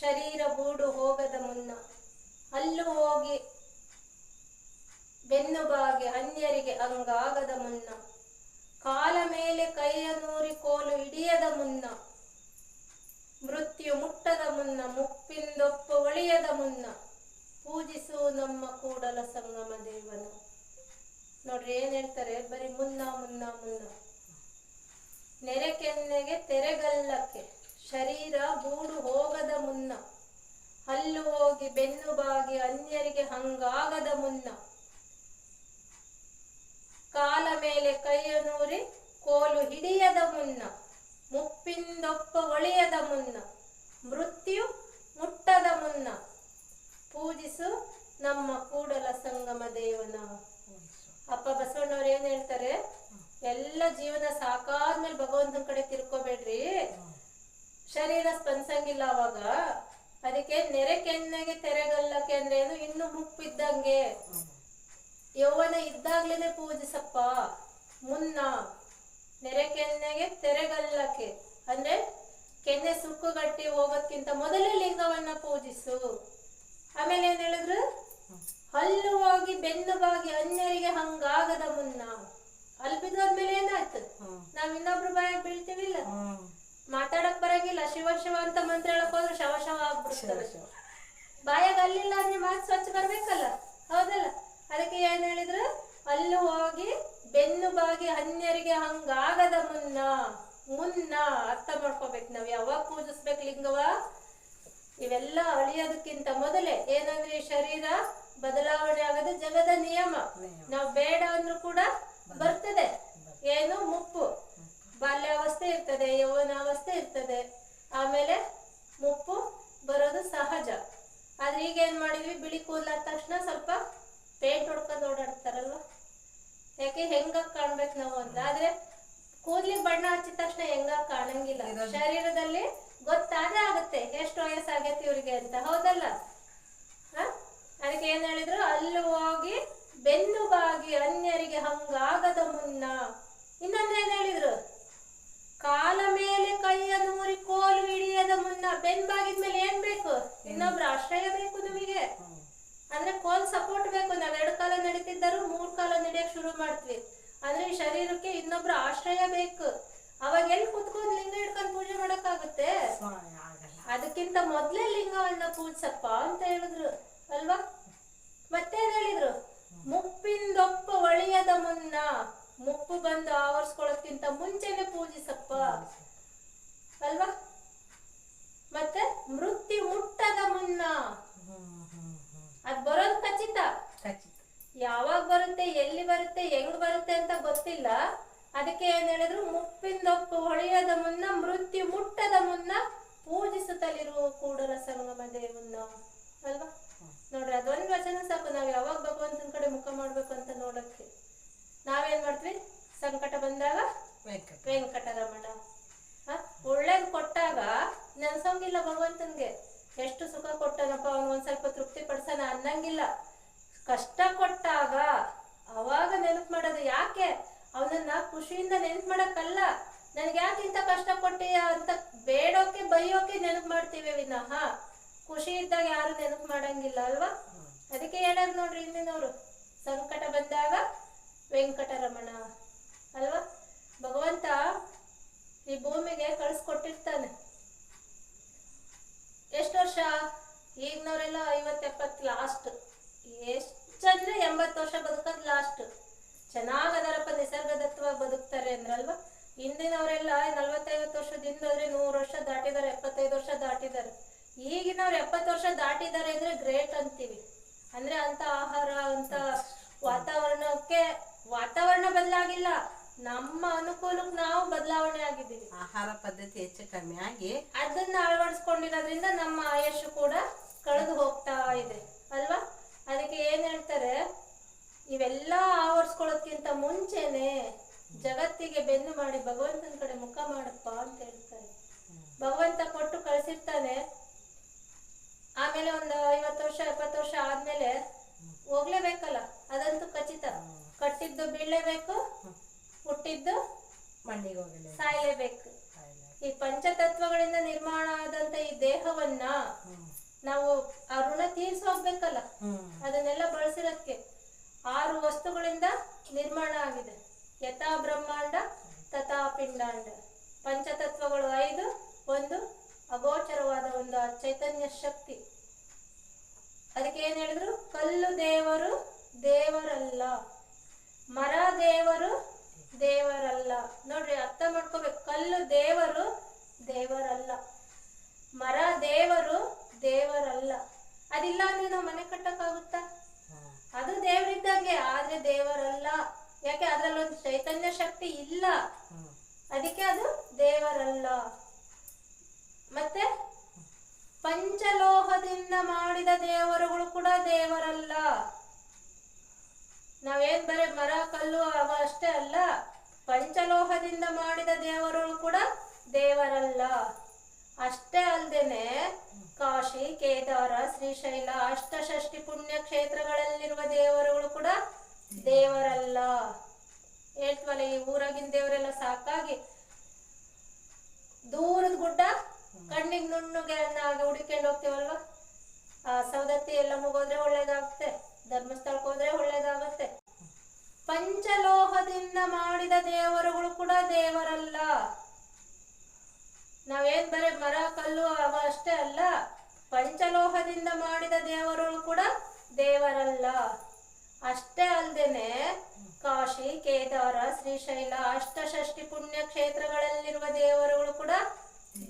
ಶರೀರ ಬೂಡು ಹೋಗದ ಮುನ್ನ, ಹಲ್ಲು ಹೋಗಿ ಬೆನ್ನು ಬಾಗಿ ಅನ್ಯರಿಗೆ ಅಂಗಾಗದ ಮುನ್ನ, ಕಾಲ ಮೇಲೆ ಕೈಯ ನೂರಿ ಕೋಲು ಹಿಡಿಯದ ಮುನ್ನ, ಮೃತ್ಯು ಮುಟ್ಟದ ಮುನ್ನ, ಮುಪ್ಪಿಂದೊಪ್ಪ ಒಳಿಯದ ಮುನ್ನ, ಪೂಜಿಸು ನಮ್ಮ ಕೂಡಲ ಸಂಗಮ ದೇವನು. ನೋಡ್ರಿ ಏನ್ ಹೇಳ್ತಾರೆ, ಬರೀ ಮುನ್ನ ಮುನ್ನ ಮುನ್ನ. ನೆರೆ ಕೆನ್ನೆಗೆ ತೆರೆಗಲ್ಲಕ್ಕೆ, ಶರೀರ ಬೂಡು ಹೋಗದ ಮುನ್ನ, ಹಲ್ಲು ಹೋಗಿ ಬೆನ್ನು ಬಾಗಿ ಅನ್ಯರಿಗೆ ಹಂಗಾಗದ ಮುನ್ನ, ಕಾಲ ಮೇಲೆ ಕೈಯ ನೂರಿ ಕೋಲು ಹಿಡಿಯದ ಮುನ್ನ, ಮುಪ್ಪಿಂದೊಪ್ಪ ಒಳಿಯದ ಮುನ್ನ, ಮೃತ್ಯು ಮುಟ್ಟದ ಮುನ್ನ, ಪೂಜಿಸು ನಮ್ಮ ಕೂಡಲ ಸಂಗಮ ದೇವನ. ಅಪ್ಪ ಬಸವಣ್ಣವ್ರು ಏನ್ ಹೇಳ್ತಾರೆ, ಎಲ್ಲ ಜೀವನ ಸಾಕಾದ್ಮೇಲೆ ಭಗವಂತನ ಕಡೆ ತಿರ್ಕೋಬೇಡ್ರಿ, ಶರೀರ ಸ್ಪಂದಿಸಂಗಿಲ್ಲ ಅವಾಗ. ಅದಕ್ಕೆ ನೆರೆ ಕೆನ್ನೆಗೆ ತೆರೆಗಲ್ಲಕ್ಕೆ ಅಂದ್ರೆ ಏನು, ಇನ್ನು ಮುಪ್ಪಿದ್ದಂಗೆ, ಯೌವನ ಇದ್ದಾಗ್ಲೇನೆ ಪೂಜಿಸಪ್ಪ. ಮುನ್ನ ನೆರೆ ಕೆನ್ನೆಗೆ ತೆರೆಗಲ್ಲಕ್ಕೆ ಅಂದ್ರೆ ಕೆನ್ನೆ ಸುಕ್ಕುಗಟ್ಟಿ ಹೋಗೋದ್ಕಿಂತ ಮೊದಲೇ ಲಿಂಗವನ್ನ ಪೂಜಿಸು. ಆಮೇಲೆ ಏನ್ ಹೇಳಿದ್ರು, ಹಲ್ಲು ಹೋಗಿ ಬೆನ್ನು ಬಾಗಿ ಅನ್ಯರಿಗೆ ಹಂಗಾಗದ ಮುನ್ನ. ಅಲ್ಲಿ ಬಿದ್ದೋದ್ಮೇಲೆ ಏನಾಯ್ತು, ನಾವ್ ಇನ್ನೊಬ್ರು ಬಾಯಾಗ ಬೀಳ್ತೀವಿಲ್ಲ, ಮಾತಾಡಕ್ ಬರಂಗಿಲ್ಲ, ಶಿವ ಶಿವ ಅಂತ ಮಂತ್ರ ಹೇಳಕ್ ಹೋದ್ರೆ ಶವ ಶವ ಆಗ್ಬಿಡ್ತಾರೆ. ಬಾಯಾಗ ಅಲ್ಲಿಲ್ಲ ಅಂದ್ರೆ ಮಾತು ಸ್ವಚ್ಛ ಬರ್ಬೇಕಲ್ಲ, ಹೌದಲ್ಲ. ಅದಕ್ಕೆ ಏನ್ ಹೇಳಿದ್ರು, ಹಲ್ಲು ಹೋಗಿ ಬೆನ್ನು ಬಾಗಿ ಅನ್ಯರಿಗೆ ಹಂಗಾಗದ ಮುನ್ನ. ಮುನ್ನ ಅರ್ಥ ಮಾಡ್ಕೋಬೇಕು, ನಾವ್ ಯಾವಾಗ ಪೂಜಿಸ್ಬೇಕು ಲಿಂಗವ, ಇವೆಲ್ಲ ಅಳಿಯೋದಕ್ಕಿಂತ ಮೊದಲೇ. ಏನಂದ್ರೆ ಈ ಶರೀರ ಬದಲಾವಣೆ ಆಗೋದು ಜಗದ ನಿಯಮ. ನಾವ್ ಬೇಡ ಅಂದ್ರೂ ಕೂಡ ಬರ್ತದೆ. ಏನು ಮುಪ್ಪು, ಬಾಲ್ಯಾವಸ್ಥೆ ಇರ್ತದೆ, ಯೌವನಾವಸ್ಥೆ ಇರ್ತದೆ, ಆಮೇಲೆ ಮುಪ್ಪು ಬರೋದು ಸಹಜ. ಆದ್ರೆ ಈಗ ಏನ್ ಮಾಡಿದ್ವಿ, ಬಿಳಿ ಕೂದಲಾದ ತಕ್ಷಣ ಸ್ವಲ್ಪ ಪೇಂಟ್ ಹೊಡ್ಕೊಂಡು ಓಡಾಡ್ತಾರಲ್ವ. ಯಾಕೆ, ಹೆಂಗ ಕಾಣ್ಬೇಕು ನಾವು ಅಂತ. ಆದ್ರೆ ಕೂದ್ಲಿಗೆ ಬಣ್ಣ ಹಚ್ಚಿದ ತಕ್ಷಣ ಹೆಂಗ ಕಾಣಂಗಿಲ್ಲ. ಶರೀರದಲ್ಲಿ ಗೊತ್ತಾದ್ರೆ ಆಗುತ್ತೆ ಎಷ್ಟು ವಯಸ್ಸಾಗೈತಿ ಇವ್ರಿಗೆ ಅಂತ, ಹೌದಲ್ಲ. ಅದಕ್ಕೆ ಏನ್ ಹೇಳಿದ್ರು, ಅಲ್ಲಿ ಹೋಗಿ ಬೆನ್ನು ಬಾಗಿ ಅನ್ಯರಿಗೆ ಹಂಗಾಗದ ಮುನ್ನ. ಇನ್ನೊಂದು ಏನ್ ಹೇಳಿದ್ರು, ಕಾಲ ಮೇಲೆ ಕೈಯ ನೂರಿ ಕೋಲು ಹಿಡಿಯದ ಮುನ್ನ. ಬೆನ್ ಬಾಗಿದ್ಮೇಲೆ ಏನ್ ಬೇಕು, ಇನ್ನೊಬ್ರು ಆಶ್ರಯ ಬೇಕು ನಮಗೆ. ಅಂದ್ರೆ ಕೋಲ್ ಸಪೋರ್ಟ್ ಬೇಕು. ನಾವ್ 2 ಕಾಲ ನಡೀತಿದ್ದರು 3 ಕಾಲ ನಡೆಯಕ್ ಶುರು ಮಾಡ್ತೀವಿ. ಅಂದ್ರೆ ಈ ಶರೀರಕ್ಕೆ ಇನ್ನೊಬ್ರು ಆಶ್ರಯ ಬೇಕು. ಅವಾಗ ಎಲ್ಲಿ ಕುತ್ಕೊಂಡು ಲಿಂಗ ಹಿಡ್ಕೊಂಡು ಪೂಜೆ ಮಾಡಕ್ ಆಗುತ್ತೆ. ಅದಕ್ಕಿಂತ ಮೊದ್ಲೇ ಲಿಂಗವನ್ನ ಪೂಜಿಸಪ್ಪ ಅಂತ ಹೇಳಿದ್ರು ಅಲ್ವಾ. ಮತ್ತೇನ್ ಹೇಳಿದ್ರು, ಮುಪ್ಪಿಂದೊಪ್ಪ ಒಳಿಯದ ಮುನ್ನ. ಮುಪ್ಪು ಬಂದು ಆವರಿಸ್ಕೊಳ್ಳೋದ್ಕಿಂತ ಮುಂಚೆನೆ ಪೂಜಿಸಪ್ಪ ಅಲ್ವಾ. ಮತ್ತೆ ಮೃತ್ಯು ಮುಟ್ಟದ ಮುನ್ನ. ಅದ್ ಬರೋದು ಖಚಿತ, ಯಾವಾಗ ಬರುತ್ತೆ, ಎಲ್ಲಿ ಬರುತ್ತೆ, ಹೆಂಗ್ ಬರುತ್ತೆ ಅಂತ ಗೊತ್ತಿಲ್ಲ. ಅದಕ್ಕೆ ಏನ್ ಹೇಳಿದ್ರು, ಮುಪ್ಪಿಂದೊಪ್ಪು ಹೊಳೆಯದ ಮುನ್ನ, ಮೃತ್ಯು ಮುಟ್ಟದ ಮುನ್ನ, ಪೂಜಿಸುತ್ತಲಿರುವ ಕೂಡಲ ಸಂಗಮ ದೇವನ್ನ ಅಲ್ವಾ. ನೋಡ್ರಿ, ಅದೊಂದು ವಚನ ಸಾಕು ನಾವ್ ಯಾವಾಗ ಭಗವಂತನ ಕಡೆ ಮುಖ ಮಾಡ್ಬೇಕು ಅಂತ ನೋಡಕ್ಕೆ. ನಾವೇನ್ ಮಾಡ್ತೀವಿ, ಸಂಕಟ ಬಂದಾಗ ವೆಂಕಟರಮಣ. ಒಳ್ಳೇದ್ ಕೊಟ್ಟಾಗ ನೆನ್ಸಂಗಿಲ್ಲ ಭಗವಂತನ್ಗೆ, ಎಷ್ಟು ಸುಖ ಕೊಟ್ಟನಪ್ಪ ಅವನು, ಒಂದ್ ಸ್ವಲ್ಪ ತೃಪ್ತಿ ಪಡ್ಸನ ಅನ್ನಂಗಿಲ್ಲ. ಕಷ್ಟ ಕೊಟ್ಟಾಗ ಅವಾಗ ನೆನಪು ಮಾಡೋದು. ಯಾಕೆ, ಅವನನ್ನ ಖುಷಿಯಿಂದ ನೆನಪು ಮಾಡಕ್ಕಲ್ಲ, ನನ್ಗೆ ಯಾಕೆ ಇಂತ ಕಷ್ಟ ಕೊಟ್ಟಿಯ ಅಂತ ಬೇಡೋಕೆ ಬೈಯೋಕೆ ನೆನಪು ಮಾಡ್ತೀವಿ ವಿನಃ ಖುಷಿ ಇದ್ದಾಗ ಯಾರು ನೆನಪು ಮಾಡಂಗಿಲ್ಲ ಅಲ್ವಾ. ಅದಕ್ಕೆ ಹೇಳೋದು ನೋಡ್ರಿ ಹಿಂದಿನವ್ರು, ಸಂಕಟ ಬಂದಾಗ ವೆಂಕಟರಮಣ ಅಲ್ವಾ. ಭಗವಂತ ಈ ಭೂಮಿಗೆ ಕಳಿಸ್ಕೊಟ್ಟಿರ್ತಾನೆ. ಎಷ್ಟು ವರ್ಷ, ಈಗಿನವರೆಲ್ಲ 50-70 ಲಾಸ್ಟ್, ಎಷ್ಟಂದ್ರೆ 80 ವರ್ಷ ಬದುಕೋದು ಲಾಸ್ಟ್. ಚೆನ್ನಾಗದಾರಪ್ಪ, ನಿಸರ್ಗದತ್ತವಾಗಿ ಬದುಕ್ತಾರೆ ಅಂದ್ರಲ್ವಾ. ಹಿಂದಿನವರೆಲ್ಲ 40-50 ವರ್ಷದಿಂದ ಹೋದ್ರೆ 100 ವರ್ಷ ದಾಟಿದ್ದಾರೆ, 75 ವರ್ಷ ದಾಟಿದ್ದಾರೆ. ಈಗಿನವ್ರು 70 ವರ್ಷ ದಾಟಿದ್ದಾರೆ ಅಂದ್ರೆ ಗ್ರೇಟ್ ಅಂತೀವಿ. ಅಂದ್ರೆ ಅಂತ ಆಹಾರ, ಅಂತ ವಾತಾವರಣ ಬದಲಾಗಿಲ್ಲ, ನಮ್ಮ ಅನುಕೂಲಕ್ಕೆ ನಾವು ಬದಲಾವಣೆ ಆಗಿದ್ದೀವಿ. ಆಹಾರ ಪದ್ಧತಿ ಹೆಚ್ಚು ಕಮ್ಮಿ ಆಗಿ ಅದನ್ನ ಅಳವಡಿಸ್ಕೊಂಡಿರೋದ್ರಿಂದ ನಮ್ಮ ಆಯುಷ್ ಕೂಡ ಕಳೆದು ಹೋಗ್ತಾ ಇದೆ ಅಲ್ವಾ. ಅದಕ್ಕೆ ಏನ್ ಹೇಳ್ತಾರೆ, ಇವೆಲ್ಲ ಆವರಿಸ್ಕೊಳ್ಳೋದ್ಕಿಂತ ಮುಂಚೆನೆ ಜಗತ್ತಿಗೆ ಬೆನ್ನು ಮಾಡಿ ಭಗವಂತನ ಕಡೆ ಮುಖ ಮಾಡಪ್ಪ ಅಂತ ಹೇಳ್ತಾರೆ. ಭಗವಂತ ಕೊಟ್ಟು ಕಳ್ಸಿರ್ತಾನೆ. ಆಮೇಲೆ ಒಂದು 50 ವರ್ಷ 70 ವರ್ಷ ಆದ್ಮೇಲೆ ಹೋಗ್ಲೇಬೇಕಲ್ಲ, ಅದಂತೂ ಖಚಿತ. ಕಟ್ಟಿದ್ದು ಬೀಳಲೇಬೇಕು, ಹುಟ್ಟಿದ್ದು ಮಣ್ಣಿಗೆ ಹೋಗಲೇಬೇಕು, ಸಾಯ್ಲೇಬೇಕು ಈ ಪಂಚತತ್ವಗಳಿಂದ ನಿರ್ಮಾಣ ಆದಂತ ಈ ದೇಹವನ್ನ ನಾವು ಆ ಋಣ ತೀರ್ಸಿ ಹೋಗ್ಬೇಕಲ್ಲ, ಅದನ್ನೆಲ್ಲ ಬಳಸಿರೋದಕ್ಕೆ 6 ವಸ್ತುಗಳಿಂದ ನಿರ್ಮಾಣ ಆಗಿದೆ. ಯಥಾ ಬ್ರಹ್ಮಾಂಡ ತಥಾ ಪಿಂಡಾಂಡ. ಪಂಚತತ್ವಗಳು 5, ಒಂದು ಅಗೋಚರವಾದ ಒಂದು ಚೈತನ್ಯ ಶಕ್ತಿ. ಅದಕ್ಕೆ ಏನ್ ಹೇಳಿದ್ರು? ಕಲ್ಲು ದೇವರು ದೇವರಲ್ಲ, ಮರ ದೇವರು ದೇವರಲ್ಲ. ನೋಡ್ರಿ, ಅರ್ಥ ಮಾಡ್ಕೋಬೇಕು. ಕಲ್ಲು ದೇವರು ದೇವರಲ್ಲ, ಮರ ದೇವರು ದೇವರಲ್ಲ. ಅದಿಲ್ಲ ಅಂದ್ರೆ ನಾವು ಮನೆ ಕಟ್ಟಕ್ಕಾಗುತ್ತಾ? ಅದು ದೇವರಿದ್ದಂಗೆ, ಆದ್ರೆ ದೇವರಲ್ಲ. ಯಾಕೆ? ಅದ್ರಲ್ಲಿ ಒಂದು ಚೈತನ್ಯ ಶಕ್ತಿ ಇಲ್ಲ, ಅದಕ್ಕೆ ಅದು ದೇವರಲ್ಲ. ಮತ್ತೆ ಪಂಚಲೋಹದಿಂದ ಮಾಡಿದ ದೇವರುಗಳು ಕೂಡ ದೇವರಲ್ಲ. ನಾವೇನ್ ಬರೀ ಮರ ಕಲ್ಲು ಅವ ಅಷ್ಟೇ ಅಲ್ಲ, ಪಂಚಲೋಹದಿಂದ ಮಾಡಿದ ದೇವರುಗಳು ಕೂಡ ದೇವರಲ್ಲ. ಅಷ್ಟೇ ಅಲ್ದೇನೆ ಕಾಶಿ, ಕೇದಾರ, ಶ್ರೀಶೈಲ, ಅಷ್ಟಷಷ್ಠಿ ಪುಣ್ಯ ಕ್ಷೇತ್ರಗಳಲ್ಲಿರುವ ದೇವರುಗಳು ಕೂಡ ದೇವರಲ್ಲ. ಹೇಳ್ತವಲ್ಲ, ಈ ಊರಾಗಿನ ದೇವರೆಲ್ಲ ಸಾಕಾಗಿ ದೂರದ ಗುಡ್ಡ ಕಣ್ಣಿಗೆ ನುಣ್ಣಗೆ ಹುಡುಕೊಂಡು ಹೋಗ್ತೀವಲ್ವ. ಆ ಸೌದತ್ತಿ ಎಲ್ಲ ಮುಗೋದ್ರೆ ಒಳ್ಳೇದಾಗುತ್ತೆ, ಧರ್ಮಸ್ಥಳಕ್ಕೆ ಹೋದ್ರೆ ಒಳ್ಳೇದಾಗುತ್ತೆ. ಪಂಚಲೋಹದಿಂದ ಮಾಡಿದ ದೇವರುಗಳು ಕೂಡ ದೇವರಲ್ಲ. ನಾವೇನ್ ಬರೀ ಮರ ಕಲ್ಲು ಅವ ಅಷ್ಟೇ ಅಲ್ಲ, ಪಂಚಲೋಹದಿಂದ ಮಾಡಿದ ದೇವರುಗಳು ಕೂಡ ದೇವರಲ್ಲ. ಅಷ್ಟೇ ಅಲ್ದೇನೆ ಕಾಶಿ, ಕೇದಾರ, ಶ್ರೀಶೈಲ, ಅಷ್ಟಷಷ್ಠಿ ಪುಣ್ಯ ಕ್ಷೇತ್ರಗಳಲ್ಲಿರುವ ದೇವರುಗಳು ಕೂಡ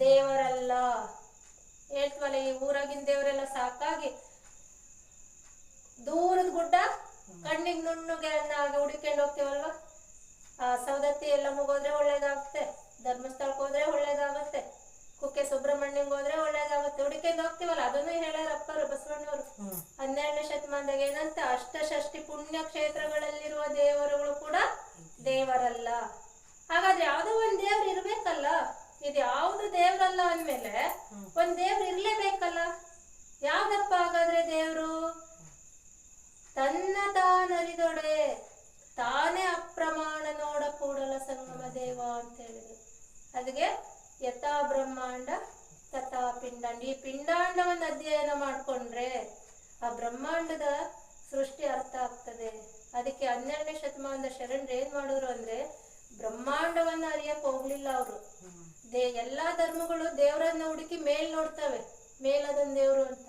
ದೇವರಲ್ಲ. ಹೇಳ್ತವಲ್ಲ, ಈ ಊರಾಗಿನ ದೇವರೆಲ್ಲ ಸಾಕಾಗಿ ದೂರದ ಗುಡ್ಡ ಕಣ್ಣಿಗೆ ನುಣ್ಣಗೆ ಹುಡುಕೊಂಡು ಹೋಗ್ತೀವಲ್ವ. ಆ ಸೌದತ್ತಿ ಎಲ್ಲ ಮುಗೋದ್ರೆ ಒಳ್ಳೇದಾಗುತ್ತೆ, ಧರ್ಮಸ್ಥಳಕ್ಕೆ ಹೋದ್ರೆ ಒಳ್ಳೇದಾಗುತ್ತೆ, ಕುಕ್ಕೆ ಸುಬ್ರಹ್ಮಣ್ಯಂಗೆ ಹೋದ್ರೆ ಒಳ್ಳೇದಾಗುತ್ತೆ, ಹುಡುಕೊಂಡು ಹೋಗ್ತೀವಲ್ಲ. ಅದನ್ನು ಹೇಳ್ಯಾರಪ್ಪರು ಬಸವಣ್ಣವರು 12ನೇ ಶತಮಾನದಾಗ. ಏನಂತ? ಅಷ್ಟಷಷ್ಠಿ ಪುಣ್ಯ ಕ್ಷೇತ್ರಗಳಲ್ಲಿರುವ ದೇವರುಗಳು ಕೂಡ ದೇವರಲ್ಲ. ಹಾಗಾದ್ರೆ ಯಾವ್ದೋ ಒಂದ್ ದೇವ್ರು ಇರ್ಬೇಕಲ್ಲ. ಇದು ಯಾವ್ದು ದೇವ್ರಲ್ಲ ಅಂದ್ಮೇಲೆ ಒಂದ್ ದೇವ್ರು ಇರ್ಲೇಬೇಕಲ್ಲ. ಯಾವ್ದಪ್ಪ ಹಾಗಾದ್ರೆ ದೇವ್ರು? ತನ್ನ ತಾನರಿದೊಡೆ ತಾನೇ ಅಪ್ರಮಾಣ ನೋಡ ಕೂಡಲ ಸಂಗಮ ದೇವ ಅಂತ ಹೇಳಿದ್ರು. ಅದಕ್ಕೆ ಯಥಾ ಬ್ರಹ್ಮಾಂಡ ತಥಾ ಪಿಂಡಾಂಡ. ಈ ಪಿಂಡಾಂಡವನ್ನು ಅಧ್ಯಯನ ಮಾಡ್ಕೊಂಡ್ರೆ ಆ ಬ್ರಹ್ಮಾಂಡದ ಸೃಷ್ಟಿ ಅರ್ಥ ಆಗ್ತದೆ. ಅದಕ್ಕೆ 12ನೇ ಶತಮಾನದ ಶರಣರು ಏನ್ ಮಾಡಿದ್ರು ಅಂದ್ರೆ, ಬ್ರಹ್ಮಾಂಡವನ್ನ ಅರಿಯಕ್ ಹೋಗ್ಲಿಲ್ಲ ಅವರು. ಎಲ್ಲಾ ಧರ್ಮಗಳು ದೇವರನ್ನ ಹುಡುಕಿ ಮೇಲ್ ನೋಡ್ತವೆ, ಮೇಲದನ್ ದೇವ್ರು ಅಂತ.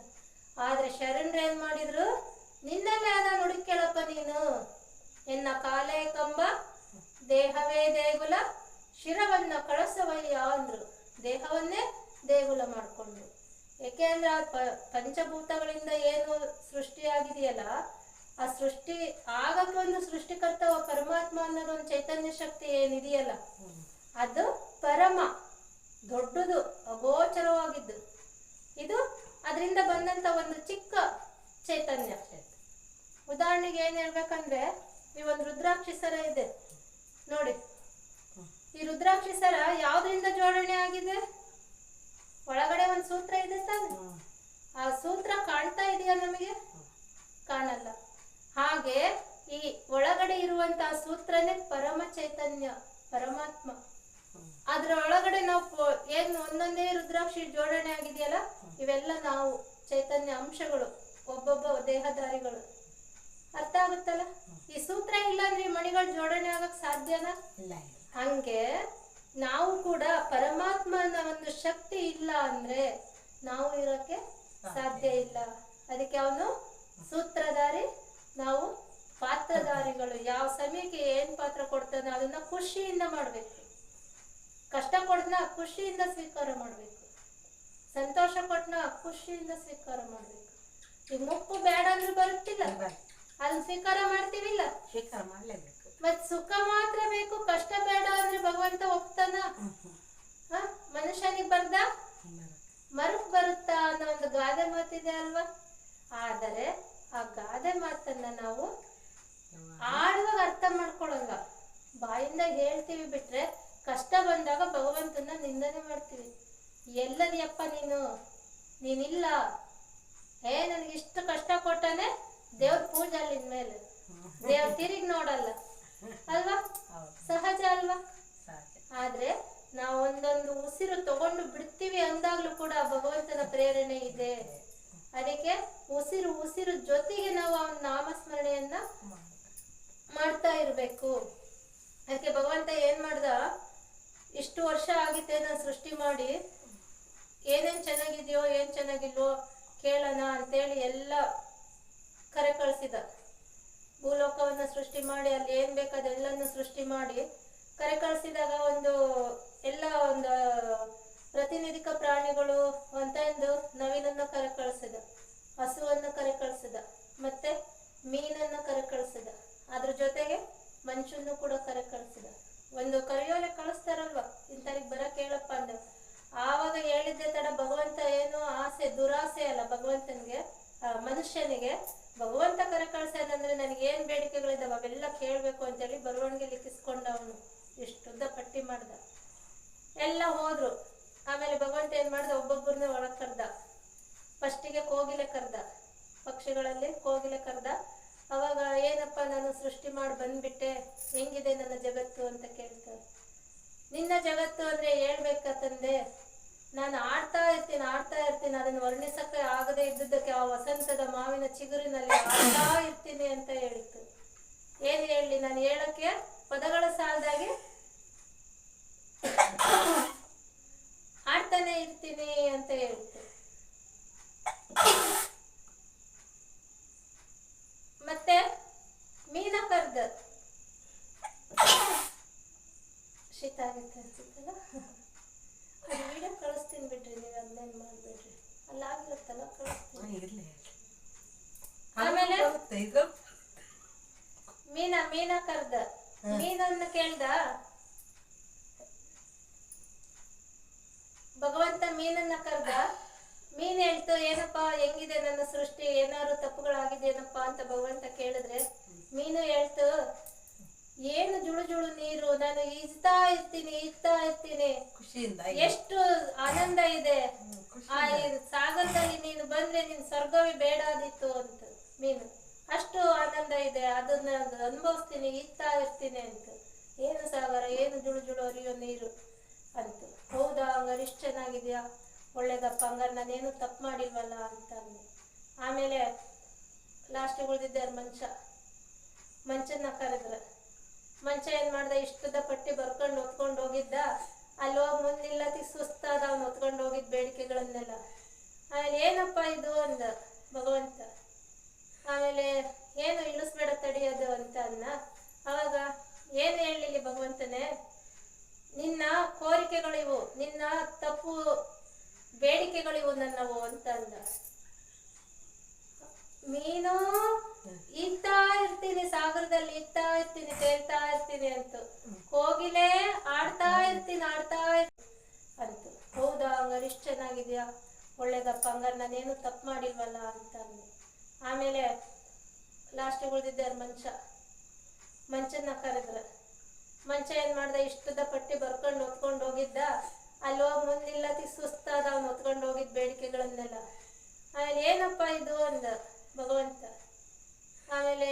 ಆದ್ರೆ ಶರಣರು ಏನ್ ಮಾಡಿದ್ರು? ನಿನ್ನಲ್ಲೇ ಅದನ್ನ ಹುಡುಕ್ಯಳಪ್ಪ ನೀನು. ಎನ್ನ ಕಾಲೇ ಕಂಬ ದೇಹವೇ ದೇಗುಲ ಶಿರವನ್ನ ಕಳಸವಯ್ಯ ಅಂದ್ರು. ದೇಹವನ್ನೇ ದೇಗುಲ ಮಾಡ್ಕೊಂಡ್ರು. ಯಾಕೆ ಅಂದ್ರೆ ಆ ಪಂಚಭೂತಗಳಿಂದ ಏನು ಸೃಷ್ಟಿಯಾಗಿದೆಯಲ್ಲ, ಆ ಸೃಷ್ಟಿ ಆಗಕ್ಕೆ ಒಂದು ಸೃಷ್ಟಿಕರ್ತ ಪರಮಾತ್ಮ ಅನ್ನೋದು ಒಂದು ಚೈತನ್ಯ ಶಕ್ತಿ ಏನಿದೆಯಲ್ಲ, ಅದು ಪರಮ ದೊಡ್ಡದು, ಅಗೋಚರವಾಗಿದ್ದು. ಇದು ಅದರಿಂದ ಬಂದಂತ ಒಂದು ಚಿಕ್ಕ ಚೈತನ್ಯ. ಉದಾಹರಣೆಗೆ ಏನ್ ಹೇಳ್ಬೇಕಂದ್ರೆ, ಈ ಒಂದು ರುದ್ರಾಕ್ಷಿ ಸರ ಇದೆ ನೋಡಿ. ಈ ರುದ್ರಾಕ್ಷಿ ಸರ ಯಾವ್ದ್ರಿಂದ ಜೋಡಣೆ ಆಗಿದೆ? ಒಳಗಡೆ ಒಂದು ಸೂತ್ರ ಇದೆ ತಾನೆ. ಆ ಸೂತ್ರ ಕಾಣ್ತಾ ಇದೆಯಾ ನಮಗೆ? ಕಾಣಲ್ಲ. ಹಾಗೆ ಈ ಒಳಗಡೆ ಇರುವಂತಹ ಸೂತ್ರನೇ ಪರಮ ಚೈತನ್ಯ, ಪರಮಾತ್ಮ. ಅದ್ರ ಒಳಗಡೆ ನಾವು ಏನು ಒಂದೊಂದೇ ರುದ್ರಾಕ್ಷಿ ಜೋಡಣೆ ಆಗಿದೆಯಲ್ಲ, ಇವೆಲ್ಲ ನಾವು ಚೈತನ್ಯ ಅಂಶಗಳು, ಒಬ್ಬೊಬ್ಬ ದೇಹಧಾರಿಗಳು. ಅರ್ಥ ಆಗುತ್ತಲ್ಲ? ಈ ಸೂತ್ರ ಇಲ್ಲ ಅಂದ್ರೆ ಈ ಮಣಿಗಳು ಜೋಡಣೆ ಆಗಕ್ ಸಾಧ್ಯನಾ? ಹಂಗೆ ನಾವು ಕೂಡ ಪರಮಾತ್ಮನ ಒಂದು ಶಕ್ತಿ ಇಲ್ಲ ಅಂದ್ರೆ ನಾವು ಇರೋಕೆ ಸಾಧ್ಯ ಇಲ್ಲ. ಅದಕ್ಕೆ ಅವನು ಸೂತ್ರಧಾರಿ, ನಾವು ಪಾತ್ರಧಾರಿಗಳು. ಯಾವ ಸಮಯಕ್ಕೆ ಏನ್ ಪಾತ್ರ ಕೊಡ್ತಾನೆ ಅದನ್ನ ಖುಷಿಯಿಂದ ಮಾಡ್ಬೇಕು. ಕಷ್ಟ ಕೊಡ್ನ ಖುಷಿಯಿಂದ ಸ್ವೀಕಾರ ಮಾಡ್ಬೇಕು, ಸಂತೋಷ ಕೊಟ್ನ ಖುಷಿಯಿಂದ ಸ್ವೀಕಾರ ಮಾಡ್ಬೇಕು. ಈಗ ಮುಪ್ಪು ಬೇಡ ಅಂದ್ರೆ ಬರುತ್ತಿಲ್ಲ, ಅದನ್ನ ಸ್ವೀಕಾರ ಮಾಡ್ತೀವಿಲ್ಲ? ಸ್ವೀಕಾರ ಮಾಡ್ಲೇಬೇಕು. ಮತ್ ಸುಖ ಮಾತ್ರ ಬೇಕು, ಕಷ್ಟ ಬೇಡ ಅಂದ್ರೆ ಭಗವಂತ ಒಪ್ತಾನ? ಮನುಷ್ಯನಿಗೆ ಬರ್ದ ಮರುಕ್ ಬರುತ್ತಾ ಅನ್ನೋ ಒಂದು ಗಾದೆ ಮಾತಿದೆ ಅಲ್ವಾ? ಆದರೆ ಆ ಗಾದೆ ಮಾತನ್ನ ನಾವು ಆಡುವಾಗ ಅರ್ಥ ಮಾಡ್ಕೊಳಂಗ, ಬಾಯಿಂದ ಹೇಳ್ತೀವಿ ಬಿಟ್ರೆ ಕಷ್ಟ ಬಂದಾಗ ಭಗವಂತನ ನಿಂದನೆ ಮಾಡ್ತೀವಿ. ಎಲ್ಲದಿಯಪ್ಪ ನೀನಿಲ್ಲ, ನನಗಿಷ್ಟು ಕಷ್ಟ ಕೊಟ್ಟಾನೆ, ದೇವ್ರ ಪೂಜೆ ಅಲ್ಲಿ ಇನ್ಮೇಲೆ ದೇವ್ರ ತಿರುಗಿ ನೋಡಲ್ಲ ಅಲ್ವಾ? ಸಹಜ ಅಲ್ವಾ? ಆದ್ರೆ ನಾವು ಒಂದೊಂದು ಉಸಿರು ತಗೊಂಡು ಬಿಡ್ತೀವಿ ಅಂದಾಗ್ಲೂ ಕೂಡ ಭಗವಂತನ ಪ್ರೇರಣೆ ಇದೆ. ಅದಕ್ಕೆ ಉಸಿರು ಉಸಿರು ಜೊತೆಗೆ ನಾವು ಅವನ ನಾಮಸ್ಮರಣೆಯನ್ನ ಮಾಡ್ತಾ ಇರ್ಬೇಕು. ಅದಕ್ಕೆ ಭಗವಂತ ಏನ್ ಮಾಡ್ದ, ಇಷ್ಟು ವರ್ಷ ಆಗಿತ್ತೆ ನಾನು ಸೃಷ್ಟಿ ಮಾಡಿ, ಏನೇನ್ ಚೆನ್ನಾಗಿದೆಯೋ ಏನ್ ಚೆನ್ನಾಗಿಲ್ವೋ ಕೇಳೋಣ ಅಂತೇಳಿ ಎಲ್ಲ ಕರೆ ಕಳಿಸಿದ. ಭೂಲೋಕವನ್ನ ಸೃಷ್ಟಿ ಮಾಡಿ ಅಲ್ಲಿ ಏನ್ ಬೇಕಾದೆಲ್ಲನ್ನು ಸೃಷ್ಟಿ ಮಾಡಿ ಕರೆ ಕಳಿಸಿದಾಗ ಒಂದು ಪ್ರತಿನಿಧಿಕ ಪ್ರಾಣಿಗಳು ಒಂದೊಂದು ನವಿಲನ್ನು ಕರೆ ಕಳಿಸಿದ, ಹಸುವನ್ನು ಕರೆ ಕಳಿಸಿದ, ಮತ್ತೆ ಮೀನನ್ನು ಕರೆ ಕಳಿಸಿದ, ಅದ್ರ ಜೊತೆಗೆ ಮನುಷ್ಯನ್ನು ಕೂಡ ಕರೆ ಕಳಿಸಿದ. ಒಂದು ಕರೆಯೋಲೆ ಕಳಿಸ್ತಾರಲ್ವ, ಇಂಥವ್ರಿಗೆ ಬರಕ್ ಹೇಳಪ್ಪ ಅಂದ, ಆವಾಗ ಹೇಳಿದ್ದೆ ತಡ ಭಗವಂತ ಏನೋ ಆಸೆ ದುರಾಸೆ ಅಲ್ಲ ಭಗವಂತನಿಗೆ, ಮನುಷ್ಯನಿಗೆ ಭಗವಂತ ಕರೆ ಕಳ್ಸದಂದ್ರೆ ನನಗೆ ಏನ್ ಬೇಡಿಕೆಗಳಿದಾವ ಅವೆಲ್ಲ ಕೇಳ್ಬೇಕು ಅಂತೇಳಿ ಬರವಣಿಗೆ ಲಿಖಿಸ್ಕೊಂಡ. ಅವನು ಇಷ್ಟುದ್ದ ಪಟ್ಟಿ ಮಾಡ್ದ, ಎಲ್ಲ ಹೋದ್ರು. ಆಮೇಲೆ ಭಗವಂತ ಏನ್ ಮಾಡ್ದ, ಒಬ್ಬೊಬ್ಬರನ್ನ ಒಳಗ್ ಕರ್ದ. ಫಸ್ಟಿಗೆ ಕೋಗಿಲೆ ಕರ್ದ, ಪಕ್ಷಿಗಳಲ್ಲಿ ಕೋಗಿಲೆ ಕರ್ದ. ಅವಾಗ ಏನಪ್ಪ ನಾನು ಸೃಷ್ಟಿ ಮಾಡಿ ಬಂದ್ಬಿಟ್ಟೆ, ಹೆಂಗಿದೆ ನನ್ನ ಜಗತ್ತು ಅಂತ ಕೇಳ್ತಾರೆ. ನಿನ್ನ ಜಗತ್ತು ಅಂದ್ರೆ ಹೇಳ್ಬೇಕ ತಂದೆ, ನಾನು ಆಡ್ತಾ ಇರ್ತೀನಿ ಅದನ್ನು ವರ್ಣಿಸಕ್ಕೆ ಆಗದೆ ಇದ್ದುದಕ್ಕೆ ಆ ವಸಂತದ ಮಾವಿನ ಚಿಗುರಿನಲ್ಲಿ ಆಡ್ತಾ ಇರ್ತೀನಿ ಅಂತ ಹೇಳಿತ್ತು. ಏನ್ ಹೇಳಿ, ನಾನು ಹೇಳಕ್ಕೆ ಪದಗಳ ಸಾಲದಾಗಿ ಆಡ್ತಾನೆ ಇರ್ತೀನಿ ಅಂತ ಹೇಳಿತ್ತು. ಮತ್ತೆ ಮೀನ ಕರ್ದ, ಶೀತ ಆಗುತ್ತೆ ಅನ್ಸುತ್ತಲ್ಲ, ಅದು ವಿಡಿಯೋ ಕಳಿಸ್ತೀನಿ ಬಿಡ್ರಿ, ನೀವು ಅದನ್ನೇನ್ ಮಾಡ್ಬೇಡ್ರಿ, ಅಲ್ಲಾಗಿರುತ್ತಲ್ಲ ಕಳಿಸ್ತೀನಿ. ಆಮೇಲೆ ಮೀನ ಕರ್ದ, ಮೀನನ್ನ ಕೇಳ್ದ ಭಗವಂತ, ಮೀನನ್ನ ಕರ್ದ. ಮೀನ್ ಹೇಳ್ತು, ಏನಪ್ಪಾ ಹೆಂಗಿದೆ ನನ್ನ ಸೃಷ್ಟಿ, ಏನಾದ್ರು ತಪ್ಪುಗಳಾಗಿದೇನಪ್ಪಾ ಅಂತ ಭಗವಂತ ಕೇಳಿದ್ರೆ, ಮೀನು ಹೇಳ್ತು, ಏನು ಜುಳು ಜುಳು ನೀರು, ನಾನು ಈಜ್ತಾ ಇರ್ತೀನಿ ಖುಷಿಯಿಂದ, ಎಷ್ಟು ಆನಂದ ಇದೆ ಆ ಸಾಗರದಲ್ಲಿ, ನೀನು ಬಂದ್ರೆ ನಿನ್ ಸ್ವರ್ಗವೇ ಬೇಡಾದಿತ್ತು ಅಂತ. ಮೀನು ಅಷ್ಟು ಆನಂದ ಇದೆ, ಅದನ್ನ ಅನುಭವಿಸ್ತೀನಿ, ಈಜ್ತಾ ಇರ್ತೀನಿ ಅಂತ. ಏನು ಸಾಗರ, ಏನು ಜುಳು ಜುಳು ಹರಿಯೋ ನೀರು ಅಂತ. ಹೌದಾ, ಹಂಗಾರೆ ಇಷ್ಟು ಚೆನ್ನಾಗಿದ್ಯಾ, ಒಳ್ಳೇದಪ್ಪ, ಹಂಗಾರೆ ನಾನೇನು ತಪ್ಪು ಮಾಡಿಲ್ವಲ್ಲ ಅಂತ ಅಂದೆ. ಆಮೇಲೆ ಲಾಸ್ಟಿಗೆ ಉಳಿದಿದ್ದೆ ಮಂಚನ್ನ ಕರೆದ್ರ. ಮಂಚ ಏನ್ ಮಾಡ್ದ, ಇಷ್ಟದ ಪಟ್ಟಿ ಬರ್ಕೊಂಡು ಹೊತ್ಕೊಂಡು ಹೋಗಿದ್ದ. ಅಲ್ಲಿ ಹೋಗಿ ಮುಂದಿಲ್ಲತಿ ಸುಸ್ತಾದ, ಅವ್ನು ಹೊತ್ಕೊಂಡು ಹೋಗಿದ್ ಬೇಡಿಕೆಗಳನ್ನೆಲ್ಲ. ಆಮೇಲೆ ಏನಪ್ಪ ಇದು ಅಂದ ಭಗವಂತ. ಆಮೇಲೆ ಏನು ಇಳಿಸ್ಬೇಡ ತಡಿಯೋದು ಅಂತ ಅನ್ನ. ಅವಾಗ ಏನು ಹೇಳಲಿ ಭಗವಂತನೇ, ನಿನ್ನ ಕೋರಿಕೆಗಳಿವು, ನಿನ್ನ ತಪ್ಪು ಬೇಡಿಕೆಗಳಿವು ನನ್ನವು ಅಂತ ಅಂದ. ಮೀನು ಈಗ್ತಾ ಇರ್ತೀನಿ ಸಾಗರದಲ್ಲಿ, ಈಗ್ತಾ ಇರ್ತೀನಿ, ತೇಲ್ತಾ ಇರ್ತೀನಿ ಅಂತ. ಕೋಗಿಲೆ ಆಡ್ತಾ ಇರ್ತೀನಿ ಅಂತ. ಹೌದಾ, ಹಂಗಾರೆ ಇಷ್ಟು ಚೆನ್ನಾಗಿದ್ಯಾ, ಒಳ್ಳೇದಪ್ಪ, ಹಂಗಾರೆ ನಾನೇನು ತಪ್ಪು ಮಾಡಿಲ್ವಲ್ಲ ಅಂತ ಅಂದೆ. ಆಮೇಲೆ ಲಾಸ್ಟಿಗೆ ಉಳಿದಿದ್ದೆ ಮಂಚನ್ನ ಕರೆದ್ರ. ಮಂಚ ಏನ್ ಮಾಡ್ದ, ಇಷ್ಟದ ಪಟ್ಟಿ ಬರ್ಕೊಂಡು ಹೊತ್ಕೊಂಡು ಹೋಗಿದ್ದ. ಅಲ್ಲಿ ಹೋಗಿ ಮುಂದಿಲ್ಲತಿ ಸುಸ್ತಾದ, ಅವ್ನು ಹೊತ್ಕೊಂಡು ಹೋಗಿದ್ ಬೇಡಿಕೆಗಳನ್ನೆಲ್ಲ. ಆಮೇಲೆ ಏನಪ್ಪ ಇದು ಅಂದ ಭಗವಂತ. ಆಮೇಲೆ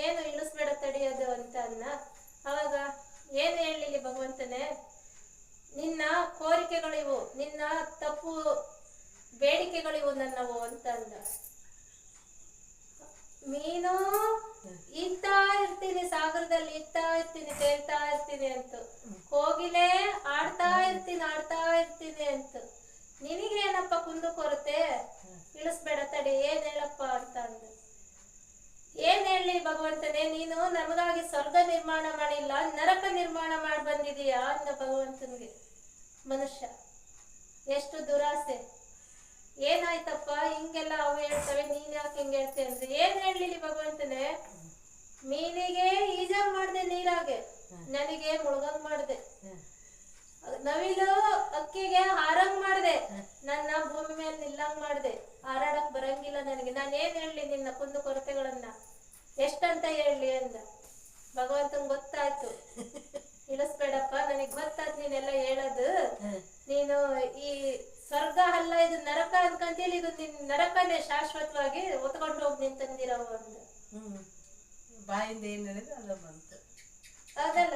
ಏನು ಇಳಿಸ್ಬೇಡ ತಡಿಯೋದು ಅಂತ ಅನ್ನ. ಅವಾಗ ಏನು ಹೇಳಲಿ ಭಗವಂತನೇ, ನಿನ್ನ ಕೋರಿಕೆಗಳಿವು, ನಿನ್ನ ತಪ್ಪು ಬೇಡಿಕೆಗಳಿವು ನನ್ನವು ಅಂತ ಅಂದ. ಮೀನು ಈಗ್ತಾ ಇರ್ತೀನಿ ಸಾಗರದಲ್ಲಿ, ಈಗ್ತಾ ಇರ್ತೀನಿ, ತೇಲ್ತಾ ಇರ್ತೀನಿ ಅಂತ. ಕೋಗಿಲೆ ಆಡ್ತಾ ಇರ್ತೀನಿ ಅಂತ. ನಿನಗೇನಪ್ಪ ಕುಂದು ಕೊರತೆ, ಇಳಿಸ್ಬೇಡ ತಡಿ, ಏನ್ ಹೇಳಪ್ಪ ಅಂತ ಅಂದ. ಏನ್ ಹೇಳಿ ಭಗವಂತನೇ, ನೀನು ನಮಗಾಗಿ ಸ್ವರ್ಗ ನಿರ್ಮಾಣ ಮಾಡಿಲ್ಲ, ನರಕ ನಿರ್ಮಾಣ ಮಾಡಿ ಬಂದಿದೀಯಾ ಅಂದ ಭಗವಂತನಿಗೆ. ಮನುಷ್ಯ ಎಷ್ಟು ದುರಾಸೆ, ಏನಾಯ್ತಪ್ಪ ಹಿಂಗೆಲ್ಲ ಅವು ಹೇಳ್ತವೆ, ನೀನ್ ಯಾಕೆ ಹಿಂಗೆ ಹೇಳ್ತೇ ಅಂದ್ರೆ, ಏನ್ ಹೇಳಲಿ ಭಗವಂತನೇ, ಮೀನಿಗೆ ಈಜಾಗ್ ಮಾಡ್ದೆ ನೀರಾಗೆ, ನನಗೆ ಮುಳುಗಂಗ್ ಮಾಡ್ದೆ. ನವಿಲು ಅಕ್ಕಿಗೆ ಹಾರಂಗ್ ಮಾಡ್ದೆ, ನನ್ನ ಭೂಮಿ ಮೇಲೆ ನಿಲ್ಲಂಗ್ ಮಾಡ್ದೆ. ಹಾರಾಡಕ್ ಬರಂಗಿಲ್ಲ ನನಗೆ, ನಾನೇನ್ ಹೇಳಲಿ ನಿನ್ನ ಕುಂದು ಕೊರತೆಗಳನ್ನ, ಎಷ್ಟಂತ ಹೇಳಲಿ ಅಂದ. ಭಗವಂತಂಗ್ ಗೊತ್ತಾಯ್ತು, ಇಳಿಸ್ಬೇಡಪ್ಪ, ನನಗ್ ಗೊತ್ತಾಯ್ತು ನೀನೆಲ್ಲ ಹೇಳೋದು, ನೀನು ಈ ಸ್ವರ್ಗ ಅಲ್ಲ ಇದು ನರಕ ಅನ್ಕಂತೀಲಿ, ಇದು ನಿನ್ ನರಕನೇ ಶಾಶ್ವತವಾಗಿ ಹೊತ್ಕೊಂಡು ಹೋಗಿ ನಿಂತಂದಿರವು ಅಂದ. ಬಾಯಿಂದ ಏನ್ ಹೇಳಿದ್ರೆ ಅದು ಬಂತು. ಅದಲ್ಲ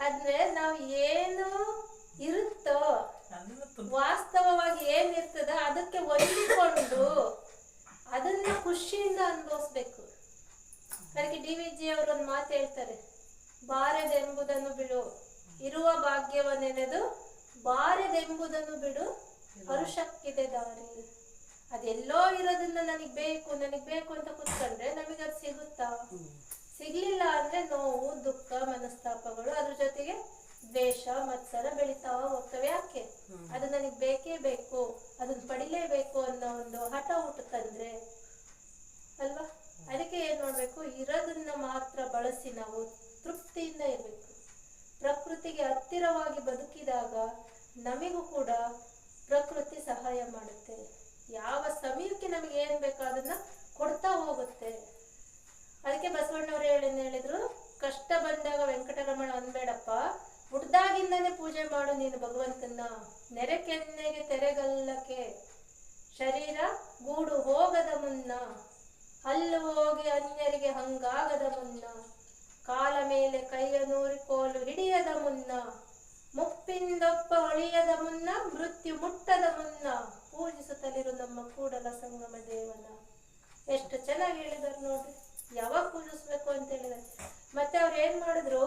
ಅಂದ್ರೆ ನಾವು ಏನು ಇರುತ್ತೋ ಅದು ವಾಸ್ತವವಾಗಿ ಏನಿರ್ತದ ಅದಕ್ಕೆ ಹೊಂದಿಕೊಂಡು ಅದನ್ನ ಖುಷಿಯಿಂದ ಅನುಭವಿಸ್ಬೇಕು. ಅದಕ್ಕೆ DVG ಅವರು ಒಂದು ಮಾತು ಹೇಳ್ತಾರೆ, ಬಾರದೆಂಬುದನ್ನು ಬಿಡು, ಇರುವ ಭಾಗ್ಯವನ್ನೆನೆದು ಬಾರದೆಂಬುದನ್ನು ಬಿಡು, ಹರುಷಕ್ಕಿದೆ ದಾರಿ. ಅದೆಲ್ಲೋ ಇರೋದನ್ನ ನನಗ್ ಬೇಕು ಅಂತ ಕೂತ್ಕೊಂಡ್ರೆ ನಮಗದು ಸಿಗುತ್ತಾ? ಸಿಗ್ಲಿಲ್ಲ ಅಂದ್ರೆ ನೋವು, ದುಃಖ, ಮನಸ್ತಾಪಗಳು, ಅದ್ರ ಜೊತೆಗೆ ದ್ವೇಷ, ಮತ್ಸರ ಬೆಳಿತಾ ಹೋಗ್ತವೆ. ಯಾಕೆ? ಅದು ನನಗ್ ಬೇಕೇ ಬೇಕು, ಅದನ್ನ ಪಡಿಲೇಬೇಕು ಅನ್ನೋ ಒಂದು ಹಠ ಹುಟ್ಟುತ್ತಂದ್ರೆ ಅಲ್ವಾ? ಅದಕ್ಕೆ ಏನ್ ಮಾಡ್ಬೇಕು, ಇರೋದನ್ನ ಮಾತ್ರ ಬಳಸಿ ನಾವು ತೃಪ್ತಿಯಿಂದ ಇರ್ಬೇಕು. ಪ್ರಕೃತಿಗೆ ಹತ್ತಿರವಾಗಿ ಬದುಕಿದಾಗ ನಮಿಗೂ ಕೂಡ ಪ್ರಕೃತಿ ಸಹಾಯ ಮಾಡುತ್ತೆ. ಯಾವ ಸಮಯಕ್ಕೆ ನಮಗೆ ಏನ್ ಬೇಕೋ ಅದನ್ನ ಕೊಡ್ತಾ ಹೋಗುತ್ತೆ. ಅದಕ್ಕೆ ಬಸವಣ್ಣವ್ರು ಹೇಳಿದ್ರು, ಕಷ್ಟ ಬಂದಾಗ ವೆಂಕಟರಮಣ ಅನ್ಬೇಡಪ್ಪ, ಹುಡ್ದಾಗಿಂದಾನೆ ಪೂಜೆ ಮಾಡು ನೀನು ಭಗವಂತನ. ನೆರೆ ಕೆನ್ನೆಗೆ ತೆರೆಗಲ್ಲಕ್ಕೆ ಶರೀರ ಗೂಡು ಹೋಗದ ಮುನ್ನ, ಹಲ್ಲು ಹೋಗಿ ಅನ್ಯರಿಗೆ ಹಂಗಾಗದ ಮುನ್ನ, ಕಾಲ ಮೇಲೆ ಕೈಯ ನೂರಿ ಕೋಲು ಹಿಡಿಯದ ಮುನ್ನ, ಮುಪ್ಪಿಂದೊಪ್ಪ ಒಳಿಯದ ಮುನ್ನ, ಮೃತ್ಯು ಮುಟ್ಟದ ಮುನ್ನ, ಪೂಜಿಸುತ್ತಲಿರು ನಮ್ಮ ಕೂಡಲ ಸಂಗಮ ದೇವನ. ಎಷ್ಟು ಚೆನ್ನಾಗಿ ಹೇಳಿದಾರೆ ನೋಡ್ರಿ. ಯಾವಾಗ ಪೂಜಿಸ್ಬೇಕು ಅಂತ ಹೇಳಿದಾರೆ. ಮತ್ತೆ ಅವ್ರು ಏನ್ ಮಾಡಿದ್ರು,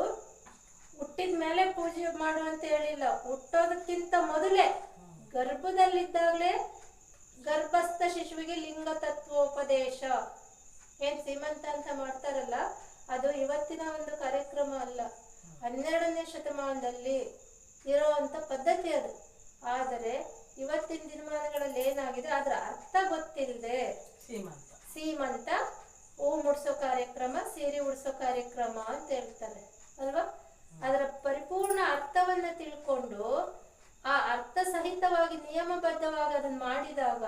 ಹುಟ್ಟಿದ ಮೇಲೆ ಪೂಜೆ ಮಾಡು ಅಂತ ಹೇಳಿಲ್ಲ, ಹುಟ್ಟೋದಕ್ಕಿಂತ ಮೊದಲೇ ಗರ್ಭದಲ್ಲಿದ್ದಾಗಲೇ ಗರ್ಭಸ್ಥ ಶಿಶುವಿಗೆ ಲಿಂಗ ತತ್ವೋಪದೇಶ, ಏನ್ ಸೀಮಂತ ಅಂತ ಮಾಡ್ತಾರಲ್ಲ, ಅದು ಇವತ್ತಿನ ಒಂದು ಕಾರ್ಯಕ್ರಮ ಅಲ್ಲ, 12ನೇ ಶತಮಾನದಲ್ಲಿ ಇರುವಂತ ಪದ್ಧತಿ ಅದು. ಆದರೆ ಇವತ್ತಿನ ದಿನಮಾನಗಳಲ್ಲಿ ಏನಾಗಿದೆ, ಅದರ ಅರ್ಥ ಗೊತ್ತಿಲ್ಲದೆ ಸೀಮಂತ, ಹೂ ಮುಡ್ಸೋ ಕಾರ್ಯಕ್ರಮ, ಸೀರೆ ಉಡ್ಸೋ ಕಾರ್ಯಕ್ರಮ ಅಂತ ಹೇಳ್ತಾರೆ ಅಲ್ವಾ? ಅದರ ಪರಿಪೂರ್ಣ ಅರ್ಥವನ್ನ ತಿಳ್ಕೊಂಡು ಆ ಅರ್ಥ ಸಹಿತವಾಗಿ ನಿಯಮಬದ್ಧವಾಗಿ ಅದನ್ನ ಮಾಡಿದಾಗ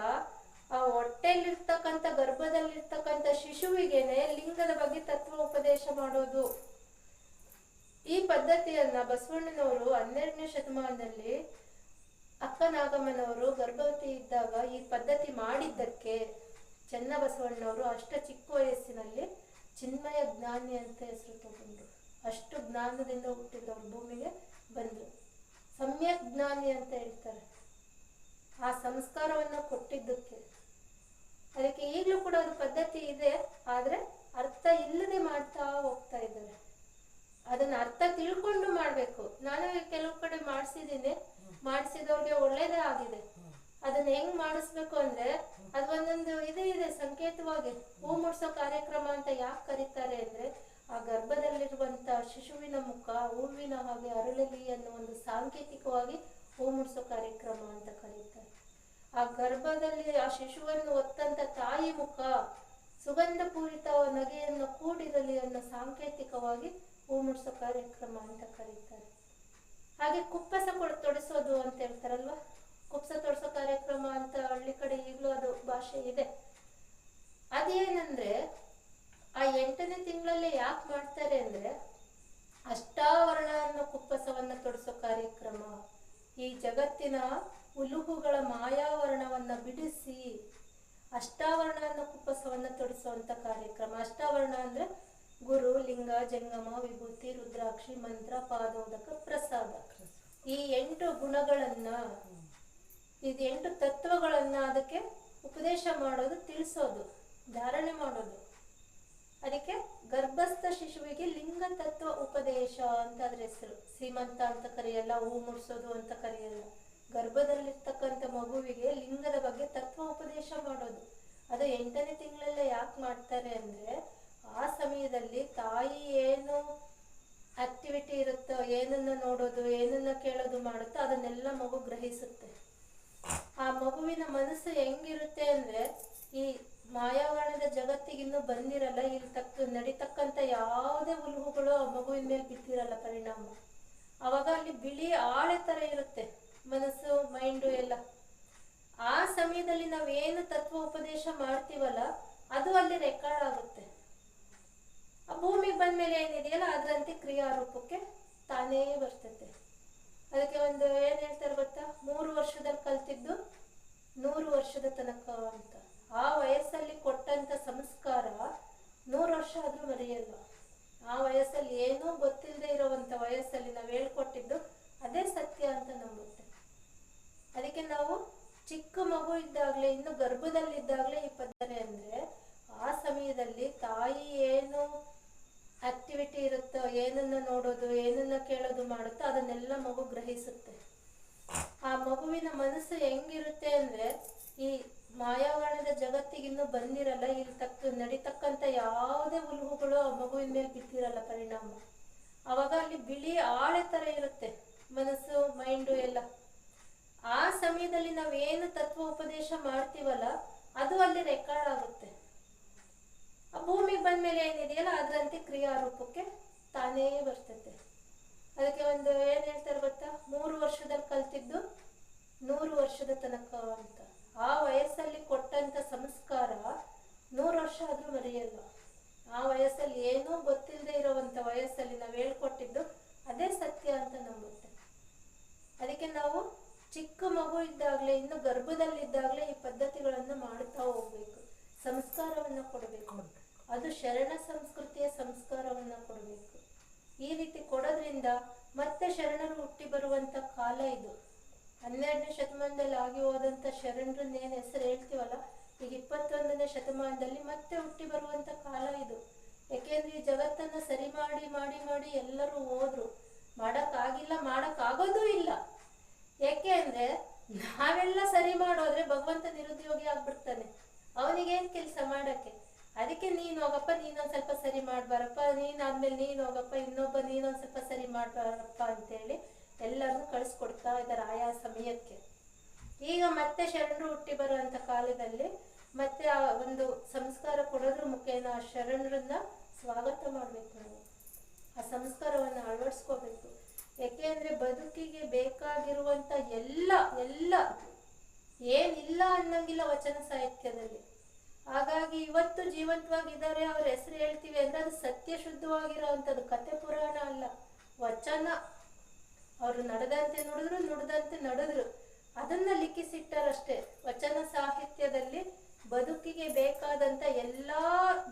ಆ ಹೊಟ್ಟೆಯಲ್ಲಿರ್ತಕ್ಕಂಥ ಗರ್ಭದಲ್ಲಿರ್ತಕ್ಕಂಥ ಶಿಶುವಿಗೆನೆ ಲಿಂಗದ ಬಗ್ಗೆ ತತ್ವ ಉಪದೇಶ ಮಾಡೋದು. ಈ ಪದ್ಧತಿಯನ್ನ ಬಸವಣ್ಣನವರು 12ನೇ ಶತಮಾನದಲ್ಲಿ ಅಕ್ಕ ನಾಗಮ್ಮನವರು ಗರ್ಭವತಿ ಇದ್ದಾಗ ಈ ಪದ್ಧತಿ ಮಾಡಿದ್ದಕ್ಕೆ ಚನ್ನಬಸವಣ್ಣವರು ಅಷ್ಟ ಚಿಕ್ಕ ವಯಸ್ಸಿನಲ್ಲಿ ಚಿನ್ಮಯ ಜ್ಞಾನಿ ಅಂತ ಹೆಸರು ತಗೊಂಡ್ರು. ಅಷ್ಟು ಜ್ಞಾನದಿಂದ ಹುಟ್ಟಿದ್ರು, ಅವ್ರ ಭೂಮಿಗೆ ಬಂದ್ರು. ಸಮ್ಯಕ್ ಜ್ಞಾನಿ ಅಂತ ಹೇಳ್ತಾರೆ ಆ ಸಂಸ್ಕಾರವನ್ನ ಕೊಟ್ಟಿದ್ದಕ್ಕೆ. ಅದಕ್ಕೆ ಈಗಲೂ ಕೂಡ ಅದು ಪದ್ಧತಿ ಇದೆ, ಆದ್ರೆ ಅರ್ಥ ಇಲ್ಲದೆ ಮಾಡ್ತಾ ಹೋಗ್ತಾ ಇದ್ದಾರೆ. ಅದನ್ನ ಅರ್ಥ ತಿಳ್ಕೊಂಡು ಮಾಡ್ಬೇಕು. ನಾನು ಕೆಲವು ಕಡೆ ಮಾಡಿಸಿದ್ದೀನಿ, ಮಾಡಿಸಿದವ್ರಿಗೆ ಒಳ್ಳೇದೇ ಆಗಿದೆ. ಅದನ್ನ ಹೆಂಗ್ ಮಾಡಿಸ್ಬೇಕು ಅಂದ್ರೆ ಅದು ಒಂದೊಂದು ಇದೆ ಸಂಕೇತವಾಗಿ. ಹೂ ಮುಡ್ಸೋ ಕಾರ್ಯಕ್ರಮ ಅಂತ ಯಾಕೆ ಕರೀತಾರೆ ಅಂದ್ರೆ, ಆ ಗರ್ಭದಲ್ಲಿರುವಂತ ಶಿಶುವಿನ ಮುಖ ಹೂವಿನ ಹಾಗೆ ಅರಳಲಿ ಅನ್ನೋ ಒಂದು ಸಾಂಕೇತಿಕವಾಗಿ ಹೂ ಮುಡ್ಸೋ ಕಾರ್ಯಕ್ರಮ ಅಂತ ಕರೀತಾರೆ. ಆ ಗರ್ಭದಲ್ಲಿ ಆ ಶಿಶುವನ್ನು ಹೊತ್ತಂತ ತಾಯಿ ಮುಖ ಸುಗಂಧ ಪೂರಿತ ನಗೆಯನ್ನು ಕೂಡಿರಲಿ ಅನ್ನೋ ಸಾಂಕೇತಿಕವಾಗಿ ಹೂ ಮುಡ್ಸೋ ಕಾರ್ಯಕ್ರಮ ಅಂತ ಕರೀತಾರೆ. ಹಾಗೆ ಕುಪ್ಪಸ ತೊಡಿಸೋದು ಅಂತ ಹೇಳ್ತಾರಲ್ವಾ, ಕುಪ್ಸ ತೊಡಿಸೋ ಕಾರ್ಯಕ್ರಮ ಅಂತ ಹಳ್ಳಿ ಕಡೆ ಈಗಲೂ ಅದು ಭಾಷೆ ಇದೆ. ಅದೇನಂದ್ರೆ ಆ 8ನೇ ತಿಂಗಳಲ್ಲಿ ಯಾಕೆ ಮಾಡ್ತಾರೆ ಅಂದ್ರೆ, ಅಷ್ಟಾವರಣ ಅನ್ನೋ ಕುಪ್ಪಸವನ್ನ ತೊಡಿಸೋ ಕಾರ್ಯಕ್ರಮ. ಈ ಜಗತ್ತಿನ ಉಲುಹುಗಳ ಮಾಯಾವರಣವನ್ನ ಬಿಡಿಸಿ ಅಷ್ಟಾವರಣ ಅನ್ನೋ ಕುಪ್ಪಸವನ್ನ ತೊಡಿಸುವಂತ ಕಾರ್ಯಕ್ರಮ. ಅಷ್ಟಾವರಣ ಅಂದ್ರೆ ಗುರು, ಲಿಂಗ, ಜಂಗಮ, ವಿಭೂತಿ, ರುದ್ರಾಕ್ಷಿ, ಮಂತ್ರ, ಪಾದೋದಕ, ಪ್ರಸಾದ. ಈ 8 ಗುಣಗಳನ್ನ, ಇದು 8 ತತ್ವಗಳನ್ನ ಅದಕ್ಕೆ ಉಪದೇಶ ಮಾಡೋದು, ತಿಳಿಸೋದು, ಧಾರಣೆ ಮಾಡೋದು. ಅದಕ್ಕೆ ಗರ್ಭಸ್ಥ ಶಿಶುವಿಗೆ ಲಿಂಗ ತತ್ವ ಉಪದೇಶ ಅಂತ ಅದ್ರ ಹೆಸರು. ಸೀಮಂತ ಅಂತ ಕರೆಯಲ್ಲ, ಹೂ ಮುಡ್ಸೋದು ಅಂತ ಕರೆಯಲ್ಲ. ಗರ್ಭದಲ್ಲಿರ್ತಕ್ಕಂಥ ಮಗುವಿಗೆ ಲಿಂಗದ ಬಗ್ಗೆ ತತ್ವ ಉಪದೇಶ ಮಾಡೋದು. ಅದು 8ನೇ ತಿಂಗಳಲ್ಲೇ ಯಾಕೆ ಮಾಡ್ತಾರೆ ಅಂದ್ರೆ, ಆ ಸಮಯದಲ್ಲಿ ತಾಯಿ ಏನು ಆಕ್ಟಿವಿಟಿ ಇರುತ್ತೋ, ಏನನ್ನ ನೋಡೋದು, ಏನನ್ನ ಕೇಳೋದು ಮಾಡುತ್ತೋ ಅದನ್ನೆಲ್ಲ ಮಗು ಗ್ರಹಿಸುತ್ತೆ. ಆ ಮಗುವಿನ ಮನಸ್ಸು ಹೆಂಗಿರುತ್ತೆ ಅಂದ್ರೆ, ಈ ಮಾಯಾವರಣದ ಜಗತ್ತಿಗಿನ್ನೂ ಬಂದಿರಲ್ಲ, ಇಲ್ಲಿ ನಡೀತಕ್ಕಂಥ ಯಾವುದೇ ಉಲುಹುಗಳು ಆ ಮಗುವಿನ ಮೇಲೆ ಬಿದ್ದಿರಲ್ಲ ಪರಿಣಾಮ. ಅವಾಗ ಅಲ್ಲಿ ಬಿಳಿ ಆಳೆ ತರ ಇರುತ್ತೆ ಮನಸ್ಸು, ಮೈಂಡು ಎಲ್ಲ. ಆ ಸಮಯದಲ್ಲಿ ನಾವೇನು ತತ್ವ ಉಪದೇಶ ಮಾಡ್ತೀವಲ್ಲ ಅದು ಅಲ್ಲಿ ರೆಕಾರ್ಡ್ ಆಗುತ್ತೆ. ಆ ಭೂಮಿಗೆ ಬಂದ್ಮೇಲೆ ಏನಿದೆಯಲ್ಲ ಅದರಂತೆ ಕ್ರಿಯಾರೂಪಕ್ಕೆ ತಾನೇ ಬರ್ತದೆ. ಅದಕ್ಕೆ ಒಂದು ಏನ್ ಹೇಳ್ತಾರೆ ಗೊತ್ತಾ, 3 ವರ್ಷದಲ್ಲಿ ಕಲ್ತಿದ್ದು 100 ವರ್ಷದ ತನಕ ಅಂತ. ಆ ವಯಸ್ಸಲ್ಲಿ ಕೊಟ್ಟಂತ ಸಂಸ್ಕಾರ 100 ವರ್ಷ ಆದ್ರೂ ಮರೆಯಲ್ಲ. ಆ ವಯಸ್ಸಲ್ಲಿ ಏನೂ ಗೊತ್ತಿಲ್ಲದೆ ಇರುವಂತ ವಯಸ್ಸಲ್ಲಿ ನಾವು ಹೇಳ್ಕೊಟ್ಟಿದ್ದು ಅದೇ ಸತ್ಯ ಅಂತ ನಂಬ ಗರ್ಭದಲ್ಲಿದ್ದಾಗಲೇ ಈ ಪದ್ಧತಿ ಅಂದ್ರೆ ಆ ಸಮಯದಲ್ಲಿ ತಾಯಿ ಏನು ಆಕ್ಟಿವಿಟಿ ಇರುತ್ತೋ, ಏನನ್ನ ನೋಡೋದು, ಏನನ್ನ ಕೇಳೋದು ಮಾಡುತ್ತೋ ಅದನ್ನೆಲ್ಲ ಮಗು ಗ್ರಹಿಸುತ್ತೆ. ಆ ಮಗುವಿನ ಮನಸ್ಸು ಹೆಂಗಿರುತ್ತೆ ಅಂದ್ರೆ ಈ ಮಾಯಾವಾಣದ ಜಗತ್ತಿಗಿನ್ನೂ ಬಂದಿರಲ್ಲ, ಇಲ್ಲಿ ನಡೀತಕ್ಕಂಥ ಯಾವುದೇ ಉಲ್ಹುಗಳು ಆ ಮಗುವಿನ ಮೇಲೆ ಬಿದ್ದಿರಲ್ಲ ಪರಿಣಾಮ. ಅವಾಗ ಅಲ್ಲಿ ಬಿಳಿ ಆಳೆ ತರ ಇರುತ್ತೆ ಮನಸ್ಸು, ಮೈಂಡು ಎಲ್ಲ. ಆ ಸಮಯದಲ್ಲಿ ನಾವೇನು ತತ್ವ ಉಪದೇಶ ಮಾಡ್ತೀವಲ್ಲ ಅದು ಅಲ್ಲಿ ರೆಕಾರ್ಡ್ ಆಗುತ್ತೆ. ಆ ಭೂಮಿಗೆ ಬಂದ್ಮೇಲೆ ಏನಿದೆಯಲ್ಲ ಅದರಂತೆ ಕ್ರಿಯಾರೂಪಕ್ಕೆ ತಾನೇ ಬರ್ತೈತೆ. ಅದಕ್ಕೆ ಒಂದು ಏನ್ ಹೇಳ್ತಾರೆ ಗೊತ್ತಾ, 3 ವರ್ಷದಲ್ಲಿ ಕಲ್ತಿದ್ದು 100 ವರ್ಷದ ತನಕ ಅಂತ. ಆ ವಯಸ್ಸಲ್ಲಿ ಕೊಟ್ಟಂತ ಸಂಸ್ಕಾರ 100 ವರ್ಷ ಆದ್ರೂ ಮರೆಯಲ್ಲ. ಆ ವಯಸ್ಸಲ್ಲಿ ಏನೂ ಗೊತ್ತಿಲ್ಲದೆ ಇರುವಂತ ವಯಸ್ಸಲ್ಲಿ ನಾವು ಹೇಳ್ಕೊಟ್ಟಿದ್ದು ಅದೇ ಸತ್ಯ ಅಂತ ನಂಬುತ್ತೆ. ಅದಕ್ಕೆ ನಾವು ಚಿಕ್ಕ ಮಗು ಇದ್ದಾಗಲೇ, ಇನ್ನು ಗರ್ಭದಲ್ಲಿದ್ದಾಗಲೇ ಈ ಪದ್ಧತಿಗಳನ್ನು ಮಾಡ್ತಾ ಹೋಗ್ಬೇಕು, ಸಂಸ್ಕಾರವನ್ನ ಕೊಡಬೇಕು. ಅದು ಶರಣ ಸಂಸ್ಕೃತಿಯ ಸಂಸ್ಕಾರವನ್ನ ಕೊಡಬೇಕು. ಈ ರೀತಿ ಕೊಡೋದ್ರಿಂದ ಮತ್ತೆ ಶರಣರು ಹುಟ್ಟಿ ಬರುವಂತ ಕಾಲ ಇದು. 12ನೇ ಶತಮಾನದಲ್ಲಿ ಆಗಿ ಹೋದಂತ ಶರಣರನ್ನೇನು ಹೆಸರು ಹೇಳ್ತೀವಲ್ಲ, ಈಗ 21ನೇ ಶತಮಾನದಲ್ಲಿ ಮತ್ತೆ ಹುಟ್ಟಿ ಬರುವಂತ ಕಾಲ ಇದು. ಯಾಕೆಂದ್ರೆ ಈ ಜಗತ್ತನ್ನ ಸರಿ ಮಾಡಿ ಮಾಡಿ ಮಾಡಿ ಎಲ್ಲರೂ ಹೋದ್ರು, ಮಾಡಕ್ಕಾಗಿಲ್ಲ, ಮಾಡಕ್ಕಾಗೋದೂ ಇಲ್ಲ. ಯಾಕೆ ಅಂದ್ರೆ ನಾವೆಲ್ಲ ಸರಿ ಮಾಡೋದ್ರೆ ಭಗವಂತ ನಿರುದ್ಯೋಗಿ ಆಗ್ಬಿಡ್ತಾನೆ, ಅವನಿಗೇನ್ ಕೆಲಸ ಮಾಡಕ್ಕೆ. ಅದಕ್ಕೆ ನೀನ್ ಹೋಗಪ್ಪ, ನೀನೊಂದ್ ಸ್ವಲ್ಪ ಸರಿ ಮಾಡ್ಬಾರಪ್ಪ, ನೀನಾದ್ಮೇಲೆ ನೀನ್ ಹೋಗಪ್ಪ, ಇನ್ನೊಬ್ಬ ನೀನೊಂದ್ ಸ್ವಲ್ಪ ಸರಿ ಮಾಡ್ಬಾರಪ್ಪ ಅಂತೇಳಿ ಎಲ್ಲರನ್ನು ಕಳಿಸ್ಕೊಡ್ತಾ ಇದ್ದಾರೆ ಆಯಾ ಸಮಯಕ್ಕೆ. ಈಗ ಮತ್ತೆ ಶರಣರು ಹುಟ್ಟಿ ಬರುವಂತ ಕಾಲದಲ್ಲಿ ಮತ್ತೆ ಆ ಒಂದು ಸಂಸ್ಕಾರ ಕೊಡೋದ್ರ ಮುಖೇನ ಆ ಶರಣರನ್ನ ಸ್ವಾಗತ ಮಾಡ್ಬೇಕು. ನಾವು ಆ ಸಂಸ್ಕಾರವನ್ನ ಅಳವಡಿಸ್ಕೋಬೇಕು. ಯಾಕೆಂದ್ರೆ ಬದುಕಿಗೆ ಬೇಕಾಗಿರುವಂತ ಎಲ್ಲ ಏನಿಲ್ಲ ಅನ್ನಂಗಿಲ್ಲ ವಚನ ಸಾಹಿತ್ಯದಲ್ಲಿ. ಹಾಗಾಗಿ ಇವತ್ತು ಜೀವಂತವಾಗಿದ್ದಾರೆ, ಅವ್ರ ಹೆಸರು ಹೇಳ್ತೀವಿ ಅಂದ್ರೆ ಅದು ಸತ್ಯ ಶುದ್ಧವಾಗಿರೋವಂಥದ್ದು, ಕತೆ ಪುರಾಣ ಅಲ್ಲ, ವಚನ. ಅವರು ನಡೆದಂತೆ ನುಡಿದಂತೆ ನಡೆದ್ರು, ಅದನ್ನ ಲಿಖಿಸಿಟ್ಟಾರಷ್ಟೇ. ವಚನ ಸಾಹಿತ್ಯದಲ್ಲಿ ಬದುಕಿಗೆ ಬೇಕಾದಂತ ಎಲ್ಲಾ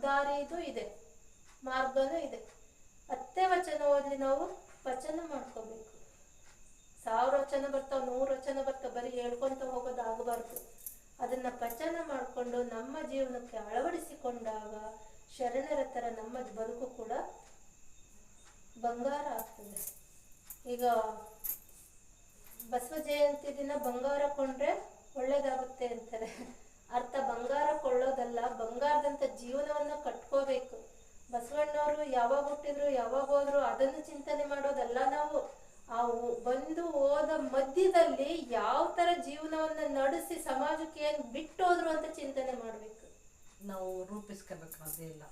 ದಾರಿದು ಇದೆ, ಮಾರ್ಗನೂ ಇದೆ. ಅತ್ತೆ ವಚನ ಓದಿ ನಾವು ವಚನ ಮಾಡ್ಕೋಬೇಕು. 1000 ವಚನ ಬರ್ತಾವ, 100 ವಚನ ಬರ್ತಾವ, ಬರೀ ಹೇಳ್ಕೊಂತ ಹೋಗೋದಾಗಬಾರ್ದು. ಅದನ್ನ ಪಚನ ಮಾಡಿಕೊಂಡು ನಮ್ಮ ಜೀವನಕ್ಕೆ ಅಳವಡಿಸಿಕೊಂಡಾಗ ಶರಣರ ತರ ನಮ್ಮ ಬದುಕು ಕೂಡ ಬಂಗಾರ ಆಗ್ತದೆ. ಈಗ ಬಸವ ಜಯಂತಿ ದಿನ ಬಂಗಾರ ಕೊಂಡ್ರೆ ಒಳ್ಳೇದಾಗುತ್ತೆ ಅಂತಾರೆ. ಅರ್ಥ ಬಂಗಾರ ಕೊಳ್ಳೋದಲ್ಲ, ಬಂಗಾರದಂತ ಜೀವನವನ್ನ ಕಟ್ಕೋಬೇಕು. ಬಸವಣ್ಣವರು ಯಾವಾಗ ಹುಟ್ಟಿದ್ರು, ಯಾವಾಗ ಹೋದ್ರು ಅದನ್ನು ಚಿಂತನೆ ಮಾಡೋದಲ್ಲ. ನಾವು ಆ ಬಂದು ಹೋದ ಮಧ್ಯದಲ್ಲಿ ಯಾವ ತರ ಜೀವನವನ್ನ ನಡೆಸಿ ಸಮಾಜಕ್ಕೆ ಏನ್ ಬಿಟ್ಟೋದ್ರು ಅಂತ ಚಿಂತನೆ ಮಾಡ್ಬೇಕು. ನಾವು ರೂಪಿಸ್ಕೋಬೇಕು. ಅದೆಲ್ಲ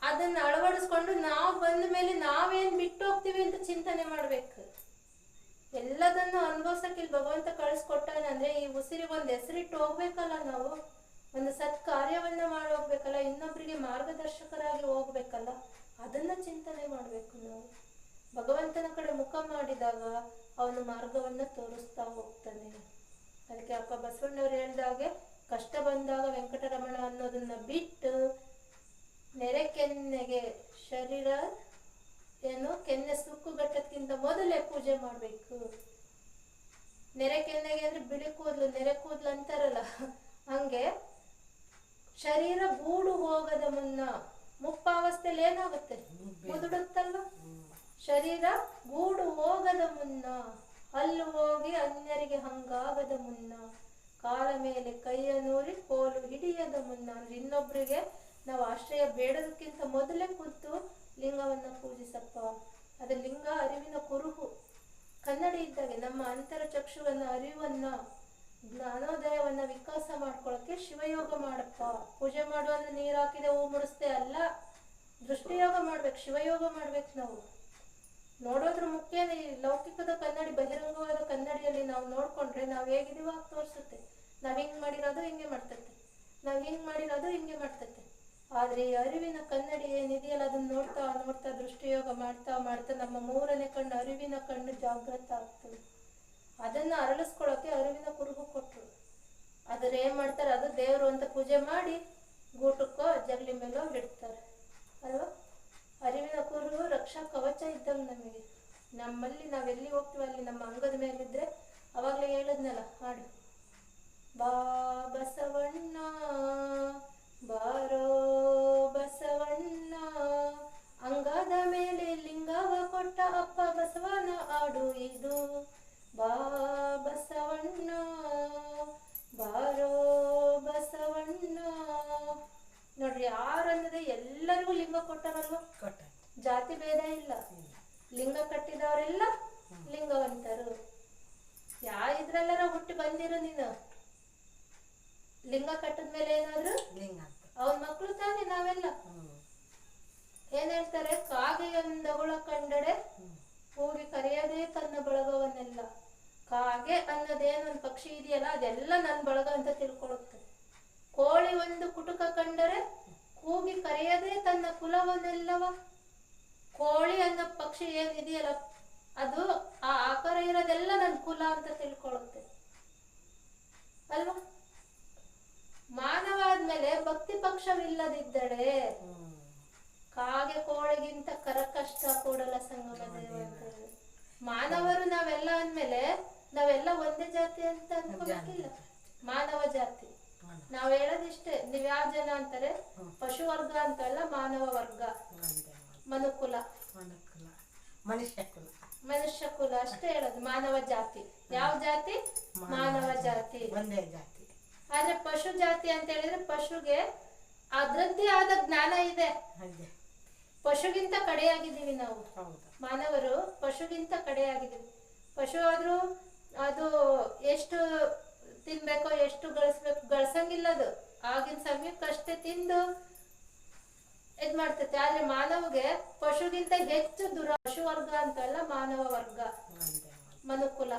ಅದನ್ನ ಅಳವಡಿಸ್ಕೊಂಡು ನಾವು ಬಂದ ಮೇಲೆ ನಾವೇನ್ ಬಿಟ್ಟು ಹೋಗ್ತೀವಿ ಅಂತ ಚಿಂತನೆ ಮಾಡ್ಬೇಕು. ಎಲ್ಲದನ್ನು ಅನುಭವಿಸಕ್ಕೆ ಇಲ್ಲಿ ಭಗವಂತ ಕಳಿಸ್ಕೊಟ್ಟಾನೆ ಅಂದ್ರೆ ಈ ಉಸಿರಿಗೆ ಒಂದ್ ಹೆಸರಿಟ್ಟು ಹೋಗ್ಬೇಕಲ್ಲ, ನಾವು ಒಂದು ಸತ್ ಕಾರ್ಯವನ್ನ ಮಾಡಿ ಹೋಗ್ಬೇಕಲ್ಲ, ಇನ್ನೊಬ್ರಿಗೆ ಮಾರ್ಗದರ್ಶಕರಾಗಿ ಹೋಗ್ಬೇಕಲ್ಲ, ಅದನ್ನ ಚಿಂತನೆ ಮಾಡ್ಬೇಕು. ನಾವು ಭಗವಂತನ ಕಡೆ ಮುಖ ಮಾಡಿದಾಗ ಅವನು ಮಾರ್ಗವನ್ನ ತೋರಿಸ್ತಾ ಹೋಗ್ತಾನೆ. ಅದಕ್ಕೆ ಅಪ್ಪ ಬಸವಣ್ಣವ್ರು ಹೇಳಿದಾಗೆ ಕಷ್ಟ ಬಂದಾಗ ವೆಂಕಟರಮಣ ಅನ್ನೋದನ್ನ ಬಿಟ್ಟು ನೆರೆ ಕೆನ್ನೆಗೆ ಶರೀರ ಏನು ಕೆನ್ನೆ ಸುಕ್ಕುಗಟ್ಟಕ್ಕಿಂತ ಮೊದಲೇ ಪೂಜೆ ಮಾಡ್ಬೇಕು. ನೆರೆ ಕೆನ್ನೆಗೆ ಅಂದ್ರೆ ಬಿಳಿ ಕೂದ್ಲು, ನೆರೆ ಕೂದ್ಲು ಅಂತಾರಲ್ಲ, ಹಂಗೆ ಶರೀರ ಗೂಡು ಹೋಗದ ಮುನ್ನ, ಮುಪ್ಪಾವಸ್ಥೆಯಲ್ಲಿ ಏನಾಗುತ್ತೆ, ಮುದುಡುತ್ತಲ್ಲ, ಶರೀರ ಗೂಡು ಹೋಗದ ಮುನ್ನ, ಅಲ್ಲು ಹೋಗಿ ಅನ್ಯರಿಗೆ ಹಂಗಾಗದ ಮುನ್ನ, ಕಾಲ ಮೇಲೆ ಕೈಯ ನೂರಿ ಕೋಲು ಹಿಡಿಯದ ಮುನ್ನ. ಅಂದ್ರೆ ಇನ್ನೊಬ್ರಿಗೆ ನಾವು ಆಶ್ರಯ ಬೇಡೋದಕ್ಕಿಂತ ಮೊದಲೇ ಕೂತು ಲಿಂಗವನ್ನ ಪೂಜಿಸಪ್ಪ. ಅದು ಲಿಂಗ ಅರಿವಿನ ಕುರುಹು, ಕನ್ನಡಿ ಇದ್ದಾಗೆ ನಮ್ಮ ಅಂತರ ಚಕ್ಷುವನ್ನ, ಅರಿವನ್ನ, ಜ್ಞಾನೋದಯವನ್ನ ವಿಕಾಸ ಮಾಡ್ಕೊಳಕ್ಕೆ ಶಿವಯೋಗ ಮಾಡಪ್ಪ. ಪೂಜೆ ಮಾಡುವಂದ್ರೆ ನೀರ್ ಹಾಕಿದೆ ಹೂ ಮುಡಿಸ್ದೆ ಅಲ್ಲ, ದೃಷ್ಟಿಯೋಗ ಮಾಡ್ಬೇಕು, ಶಿವಯೋಗ ಮಾಡ್ಬೇಕು. ನಾವು ನೋಡೋದ್ರ ಮುಖ್ಯನೇ. ಲೌಕಿಕದ ಕನ್ನಡಿ, ಬಹಿರಂಗವಾದ ಕನ್ನಡಿಯಲ್ಲಿ ನಾವು ನೋಡ್ಕೊಂಡ್ರೆ ನಾವ್ ಹೇಗಿದೀವೋ ಆಗ ತೋರಿಸುತ್ತೆ. ನಾವ್ ಹಿಂಗ್ ಮಾಡಿರೋದು ಹಿಂಗೆ ಮಾಡ್ತೈತೆ, ನಾವ್ ಹಿಂಗ್ ಮಾಡಿರೋದು ಹಿಂಗೆ ಮಾಡ್ತೈತೆ. ಆದ್ರೆ ಈ ಅರಿವಿನ ಕನ್ನಡಿ ಏನಿದೆಯಲ್ಲ, ಅದನ್ನ ನೋಡ್ತಾ ನೋಡ್ತಾ ದೃಷ್ಟಿಯೋಗ ಮಾಡ್ತಾ ಮಾಡ್ತಾ ನಮ್ಮ 3ನೇ ಕಣ್ಣು, ಅರಿವಿನ ಕಣ್ಣು ಜಾಗೃತ ಆಗ್ತದೆ. ಅದನ್ನ ಅರಳಿಸ್ಕೊಳಕ್ಕೆ ಅರಿವಿನ ಕುರುಹು ಕೊಟ್ರು. ಅದ್ರ ಏನ್ ಮಾಡ್ತಾರೆ, ಅದು ದೇವರು ಅಂತ ಪೂಜೆ ಮಾಡಿ ಗೂಟಕ್ಕೋ ಜಗಲಿ ಮೇಲೋ ಬಿಡ್ತಾರೆ ಅಲ್ವಾ. ಅರಿವಿನ ಕುರುಹು ರಕ್ಷಾ ಕವಚ ಇದ್ದಂಗೆ ನಮಗೆ. ನಮ್ಮಲ್ಲಿ ನಾವೆಲ್ಲಿ ಹೋಗ್ತೀವಿ ಅಲ್ಲಿ ನಮ್ಮ ಅಂಗದ ಮೇಲಿದ್ರೆ, ಅವಾಗ್ಲೇ ಹೇಳಿದ್ನಲ್ಲ ಹಾಡು, ಬಾ ಬಸವಣ್ಣ ಬಾರೋ ಬಸವಣ್ಣ, ಅಂಗದ ಮೇಲೆ ಲಿಂಗವ ಕೊಟ್ಟ ಅಪ್ಪ ಬಸವನ ಆಡು ಇದು. ಬಾ ಬಸವಣ್ಣ ಬಾರೋ ಬಸವಣ್ಣ. ನೋಡ್ರಿ, ಯಾರನ್ನದೆ ಎಲ್ಲರಿಗೂ ಲಿಂಗ ಕೊಟ್ಟಾರಲ್ವ, ಕೊಟ್ಟ ಜಾತಿ ಭೇದ ಇಲ್ಲ. ಲಿಂಗ ಕಟ್ಟಿದವರೆಲ್ಲ ಲಿಂಗವಂತರು. ಇದ್ರಲ್ಲಾರ ಹುಟ್ಟಿ ಬಂದಿರು ನೀನು. ಲಿಂಗ ಕಟ್ಟಿದ್ಮೇಲೆ ಏನಾದ್ರು ಲಿಂಗ ಅಂತ ಅವನ ಮಕ್ಕಳು ತಾನೆ ನಾವೆಲ್ಲ. ಏನ್ ಹೇಳ್ತಾರೆ, ಕಾಗೆಯೊಂದಗಳ ಕಂಡಡೆ ಹೋಗಿ ಕರೆಯದೇ ತನ್ನ ಬಳಗವನ್ನೆಲ್ಲ. ಕಾಗೆ ಅನ್ನೋದೇನೊಂದು ಪಕ್ಷಿ ಇದೆಯಲ್ಲ, ಅದೆಲ್ಲ ನನ್ನ ಬಳಗ ಅಂತ ತಿಳ್ಕೊಳುತ್ತೆ. ಕೋಳಿ ಒಂದು ಕುಟುಕ ಕಂಡರೆ ಕೂಗಿ ಕರೆಯದೇ ತನ್ನ ಕುಲವನ್ನೆಲ್ಲವ. ಕೋಳಿ ಅನ್ನೋ ಪಕ್ಷಿ ಏನಿದೆಯಲ್ಲ, ಅದು ಆ ಆಕಾರ ಇರೋದೆಲ್ಲ ನನ್ನ ಕುಲ ಅಂತ ತಿಳ್ಕೊಳುತ್ತೆ ಅಲ್ವಾ. ಮಾನವ ಆದ್ಮೇಲೆ ಭಕ್ತಿ ಪಕ್ಷವಿಲ್ಲದಿದ್ದಡೆ ಕಾಗೆ ಕೋಳಿಗಿಂತ ಕರಕಷ್ಟ ಕೂಡಲ ಸಂಗಮ ದೇವ ಅಂತ ಹೇಳಿ. ಮಾನವರು ನಾವೆಲ್ಲ ಅಂದ್ಮೇಲೆ ನಾವೆಲ್ಲ ಒಂದೇ ಜಾತಿ ಅಂತ ಅನ್ಕೋಬೇಕಿಲ್ಲ. ಮಾನವ ಜಾತಿ ನಾವ್ ಹೇಳೋದಿಷ್ಟೇ. ನೀವ್ ಯಾವ ಜನ ಅಂತಾರೆ, ಪಶು ವರ್ಗ ಅಂತಲ್ಲ, ಮಾನವ ವರ್ಗ, ಮನುಕುಲ, ಮನುಷ್ಯ ಕುಲ ಅಷ್ಟೇ ಹೇಳೋದು. ಮಾನವ ಜಾತಿ ಯಾವ ಜಾತಿ? ಮಾನವ ಜಾತಿ, ಒಂದೇ ಜಾತಿ. ಆದ್ರೆ ಪಶು ಜಾತಿ ಅಂತ ಹೇಳಿದ್ರೆ ಪಶುಗೆ ಅದ್ರದ್ದೇ ಆದ ಜ್ಞಾನ ಇದೆ. ಪಶುಗಿಂತ ಕಡೆಯಾಗಿದ್ದೀವಿ ನಾವು. ಮಾನವರು ಪಶುಗಿಂತ ಕಡೆಯಾಗಿದ್ದೀವಿ. ಪಶು ಆದ್ರೂ ಅದು ಎಷ್ಟು ತಿನ್ಬೇಕೋ ಎಷ್ಟು ಗಳಿಸ್ಬೇಕು, ಗಳಿಸಂಗಿಲ್ಲ. ಅದು ಆಗಿನ ಸಮಯಕ್ಕಷ್ಟೇ ತಿಂದು ಇದ್ ಮಾಡ್ತೈತೆ. ಆದ್ರೆ ಮಾನವಗೆ ಪಶುಗಿಂತ ಹೆಚ್ಚು ಪಶು ವರ್ಗ ಅಂತಲ್ಲ, ಮಾನವ ವರ್ಗ, ಮನುಕುಲ,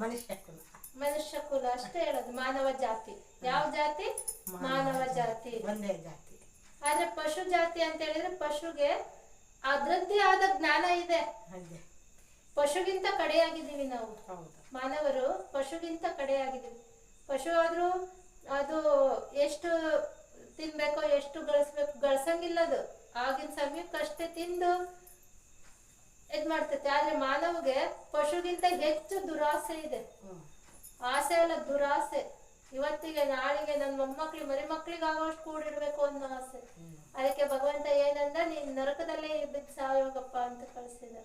ಮನುಷ್ಯ ಕುಲ ಅಷ್ಟೇ ಹೇಳೋದು. ಮಾನವ ಜಾತಿ ಯಾವ ಜಾತಿ? ಮಾನವ ಜಾತಿ, ಒಂದೇ ಜಾತಿ. ಆದ್ರೆ ಪಶು ಜಾತಿ ಅಂತ ಹೇಳಿದ್ರೆ ಪಶುಗೆ ಅದ್ರದ್ದೇ ಆದ ಜ್ಞಾನ ಇದೆ. ಪಶುಗಿಂತ ಕಡೆಯಾಗಿದ್ದೀವಿ ನಾವು. ಮಾನವರು ಪಶುಗಿಂತ ಕಡೆಯಾಗಿದ್ದೀವಿ. ಪಶು ಆದ್ರೂ ಅದು ಎಷ್ಟು ತಿನ್ಬೇಕೋ ಎಷ್ಟು ಗಳಿಸ್ಬೇಕು, ಗಳಿಸಂಗಿಲ್ಲ. ಅದು ಆಗಿನ ಸಮಯಕ್ಕಷ್ಟೇ ತಿಂದು ಇದ್ ಮಾಡ್ತೈತೆ. ಆದ್ರೆ ಮಾನವಗೆ ಪಶುಗಿಂತ ಹೆಚ್ಚು ದುರಾಸೆ ಇದೆ. ಆಸೆ ಅಲ್ಲ, ದುರಾಸೆ. ಇವತ್ತಿಗೆ ನಾಳೆಗೆ ನನ್ನ ಮೊಮ್ಮಕ್ಳಿಗೆ ಮರಿ ಮಕ್ಳಿಗೆ ಆಗೋಷ್ಟು ಕೂಡಿಡ್ಬೇಕು ಅನ್ನೋ ಆಸೆ. ಅದಕ್ಕೆ ಭಗವಂತ ಏನಂದ, ನೀನ್ ನರಕದಲ್ಲೇ ಬಿದ್ದು ಸಾಯೋಗಪ್ಪ ಅಂತ ಕಳಿಸಿದ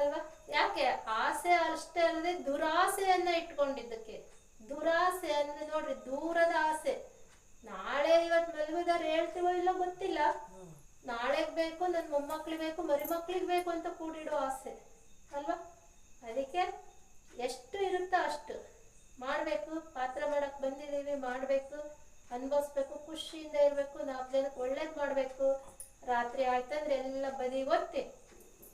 ಅಲ್ವಾ. ಯಾಕೆ? ಆಸೆ ಅಷ್ಟೇ ಅಲ್ಲದೆ ದುರಾಸೆಯನ್ನ ಇಟ್ಕೊಂಡಿದ್ದಕ್ಕೆ. ದುರಾಸೆ ಅಂದ್ರೆ ನೋಡ್ರಿ, ದೂರದ ಆಸೆ. ನಾಳೆ ಇವತ್ ಮಲಗುದಾರ ಹೇಳ್ತೀವೋ ಇಲ್ಲೋ ಗೊತ್ತಿಲ್ಲ, ನಾಳೆಗ್ ಬೇಕು, ನನ್ ಮೊಮ್ಮಕ್ಳಿಗೆ ಬೇಕು, ಮರಿ ಮಕ್ಳಿಗೆ ಬೇಕು ಅಂತ ಕೂಡಿಡೋ ಆಸೆ ಅಲ್ವಾ. ಅದಕ್ಕೆ ಎಷ್ಟು ಇರುತ್ತೋ ಅಷ್ಟು ಮಾಡ್ಬೇಕು. ಪಾತ್ರ ಮಾಡಕ್ ಬಂದಿದೀವಿ, ಮಾಡ್ಬೇಕು, ಅನ್ಭವಿಸ್ಬೇಕು, ಖುಷಿಯಿಂದ ಇರ್ಬೇಕು, 4 ಜನಕ್ಕೆ ಒಳ್ಳೇದ್ ಮಾಡ್ಬೇಕು. ರಾತ್ರಿ ಆಯ್ತಂದ್ರೆ ಎಲ್ಲ ಬದಿ ಒತ್ತಿ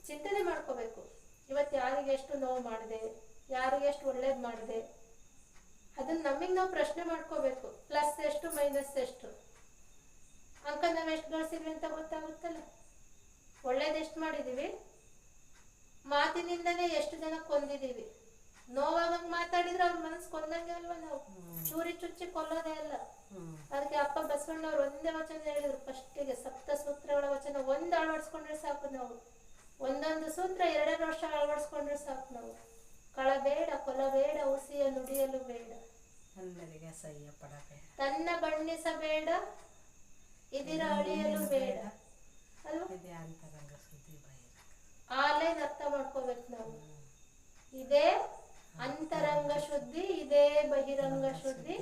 ಚಿಂತನೆ ಮಾಡ್ಕೋಬೇಕು. ಇವತ್ತು ಯಾರಿಗೆ ಎಷ್ಟು ನೋವು ಮಾಡಿದೆ, ಯಾರಿಗೆ ಎಷ್ಟು ಒಳ್ಳೇದ್ ಮಾಡಿದೆ, ಅದನ್ನ ನಮಗ್ ನಾವು ಪ್ರಶ್ನೆ ಮಾಡ್ಕೋಬೇಕು. ಪ್ಲಸ್ ಎಷ್ಟು, ಮೈನಸ್ ಎಷ್ಟು, ಅಂಕ ನಾವ್ ಎಷ್ಟು ಗಳಿಸಿದ್ವಿ ಅಂತ ಗೊತ್ತಾಗುತ್ತಲ್ಲ. ಒಳ್ಳೇದ್ ಎಷ್ಟು ಮಾಡಿದೀವಿ, ಮಾತಿನಿಂದನೇ ಎಷ್ಟು ಜನ ಕೊಂದಿದೀವಿ. ನೋವಾಗಂಗ್ ಮಾತಾಡಿದ್ರೆ ಅವ್ರ ಮನಸ್ಸು ಕೊಂದಂಗೆ ಅಲ್ವಾ. ನಾವು ಚೂರಿ ಚುಚ್ಚಿ ಕೊಲ್ಲೋದೇ ಅಲ್ಲ. ಅದಕ್ಕೆ ಅಪ್ಪ ಬಸವಣ್ಣವ್ರು ಒಂದೇ ವಚನ ಹೇಳಿದ್ರು ಫಸ್ಟಿಗೆ, ಸಪ್ತ ಸೂತ್ರಗಳ ವಚನ ಒಂದ್ ಅಳವಡಿಸ್ಕೊಂಡ್ರೆ ಸಾಕು. ನಾವು ಒಂದೊಂದು ಸೂತ್ರ 2 ವರ್ಷ ಅಳವಡಿಸ್ಕೊಂಡ್ರೆ ಸಾಕು. ನಾವು ಕಳಬೇಡ, ಕೊಲಬೇಡ, ಉಸಿಯ ನುಡಿಯಲು ಬೇಡ, ತನ್ನ ಬಣ್ಣಿಸಬೇಡ, ಇದಿರ ಅಳಿಯಲು ಬೇಡ ಅಲ್ವಾ. ಆ ಲೈನ್ ಅರ್ಥ ಮಾಡ್ಕೋಬೇಕು ನಾವು. ಇದೇ ಅಂತರಂಗ ಶುದ್ಧಿ, ಇದೇ ಬಹಿರಂಗ ಶುದ್ಧಿ,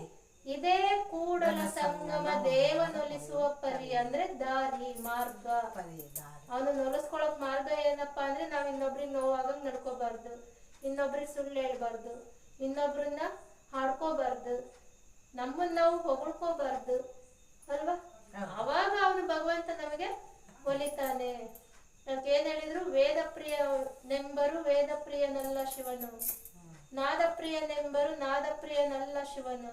ಇದೇ ಕೂಡಲ ಸಂಗಮ ದೇವನೊಲಿಸುವ ಪರಿ. ಅಂದ್ರೆ ದಾರಿ, ಮಾರ್ಗ. ಅವನು ನೊಲಿಸ್ಕೊಳಕ್ ಮಾರ್ಗ ಏನಪ್ಪಾ ಅಂದ್ರೆ, ನಾವ್ ಇನ್ನೊಬ್ರಿಗೆ ನೋವಾಗಂಗ್ ನಡ್ಕೋಬಾರ್ದು, ಇನ್ನೊಬ್ರಿಗೆ ಸುಳ್ಳು ಹೇಳ್ಬಾರ್ದು, ಇನ್ನೊಬ್ರನ್ನ ಹಾಡ್ಕೋಬಾರ್ದು, ನಮ್ಮನ್ನ ನಾವು ಹೊಗಳ್ಕೋಬಾರ್ದು ಅಲ್ವಾ. ಅವಾಗ ಅವನು ಭಗವಂತ ನಮಗೆ ಒಲಿತಾನೆ. ನಮ್ಗೆ ಏನ್ ಹೇಳಿದ್ರು, ವೇದ ಪ್ರಿಯ ನೆಂಬರು ವೇದ ಪ್ರಿಯನಲ್ಲ ಶಿವನು, ನಾದ ಪ್ರಿಯನೆಂಬರು ನಾದ ಪ್ರಿಯನಲ್ಲ ಶಿವನು.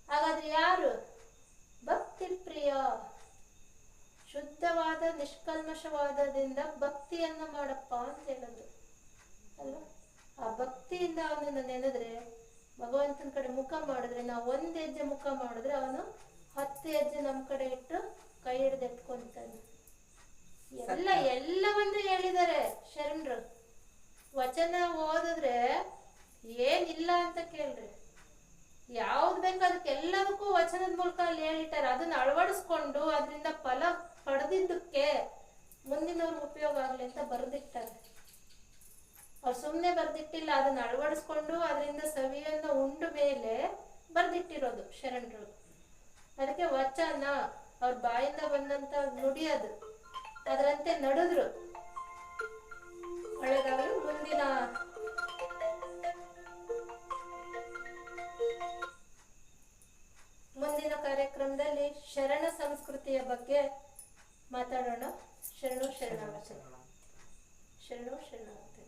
ಹಾಗಾದ್ರೆ ಯಾರು? ಭಕ್ತಿ ಪ್ರಿಯ. ಶುದ್ಧವಾದ ನಿಷ್ಕಲ್ಮಶವಾದದಿಂದ ಭಕ್ತಿಯನ್ನ ಮಾಡಪ್ಪ ಅಂತ ಹೇಳೋದು ಅಲ್ವಾ. ಆ ಭಕ್ತಿಯಿಂದ ಅವನನ್ನ ನೆನೆದ್ರೆ, ಭಗವಂತನ ಕಡೆ ಮುಖ ಮಾಡಿದ್ರೆ, ನಾವು 1 ಹೆಜ್ಜೆ ಮುಖ ಮಾಡಿದ್ರೆ ಅವನು 10 ಹೆಜ್ಜೆ ನಮ್ ಕಡೆ ಇಟ್ಟು ಕೈ ಹಿಡ್ದು ಎತ್ಕೊಂತಾನೆ. ಎಲ್ಲವನ್ನೂ ಹೇಳಿದ್ದಾರೆ ಶರಣರು. ವಚನ ಓದಿದ್ರೆ ಏನಿಲ್ಲ ಅಂತ ಕೇಳ್ರಿ. ಯಾವ್ದು ಬೇಕು ಅದಕ್ಕೆಲ್ಲದಕ್ಕೂ ವಚನದ ಮೂಲಕ ಅಲ್ಲಿ ಹೇಳಿಟ್ಟಾರೆ. ಅದನ್ನ ಅಳವಡಿಸ್ಕೊಂಡು ಅದರಿಂದ ಫಲ ಪಡೆದಿದ್ದಕ್ಕೆ ಮುಂದಿನವ್ರಿಗೆ ಉಪಯೋಗ ಆಗ್ಲಿ ಅಂತ ಬರೆದಿಟ್ಟಾರೆ. ಅವ್ರು ಸುಮ್ಮನೆ ಬರ್ದಿಟ್ಟಿಲ್ಲ, ಅದನ್ನ ಅಳವಡಿಸ್ಕೊಂಡು ಅದರಿಂದ ಸವಿಯನ್ನ ಉಂಡ ಮೇಲೆ ಬರ್ದಿಟ್ಟಿರೋದು ಶರಣರು. ಅದಕ್ಕೆ ವಚನ ಅವ್ರ ಬಾಯಿಂದ ಬಂದಂತ ನುಡಿಯೋದು, ಅದರಂತೆ ನಡೆದ್ರು. ಒಳ್ಳೆದಾಗಲಿ. ಮುಂದಿನ ಕಾರ್ಯಕ್ರಮದಲ್ಲಿ ಶರಣ ಸಂಸ್ಕೃತಿಯ ಬಗ್ಗೆ ಮಾತಾಡೋಣ. ಶರಣು ಶರಣಾರ್ಥಿ. ಶರಣು ಶರಣಾರ್ಥಿ.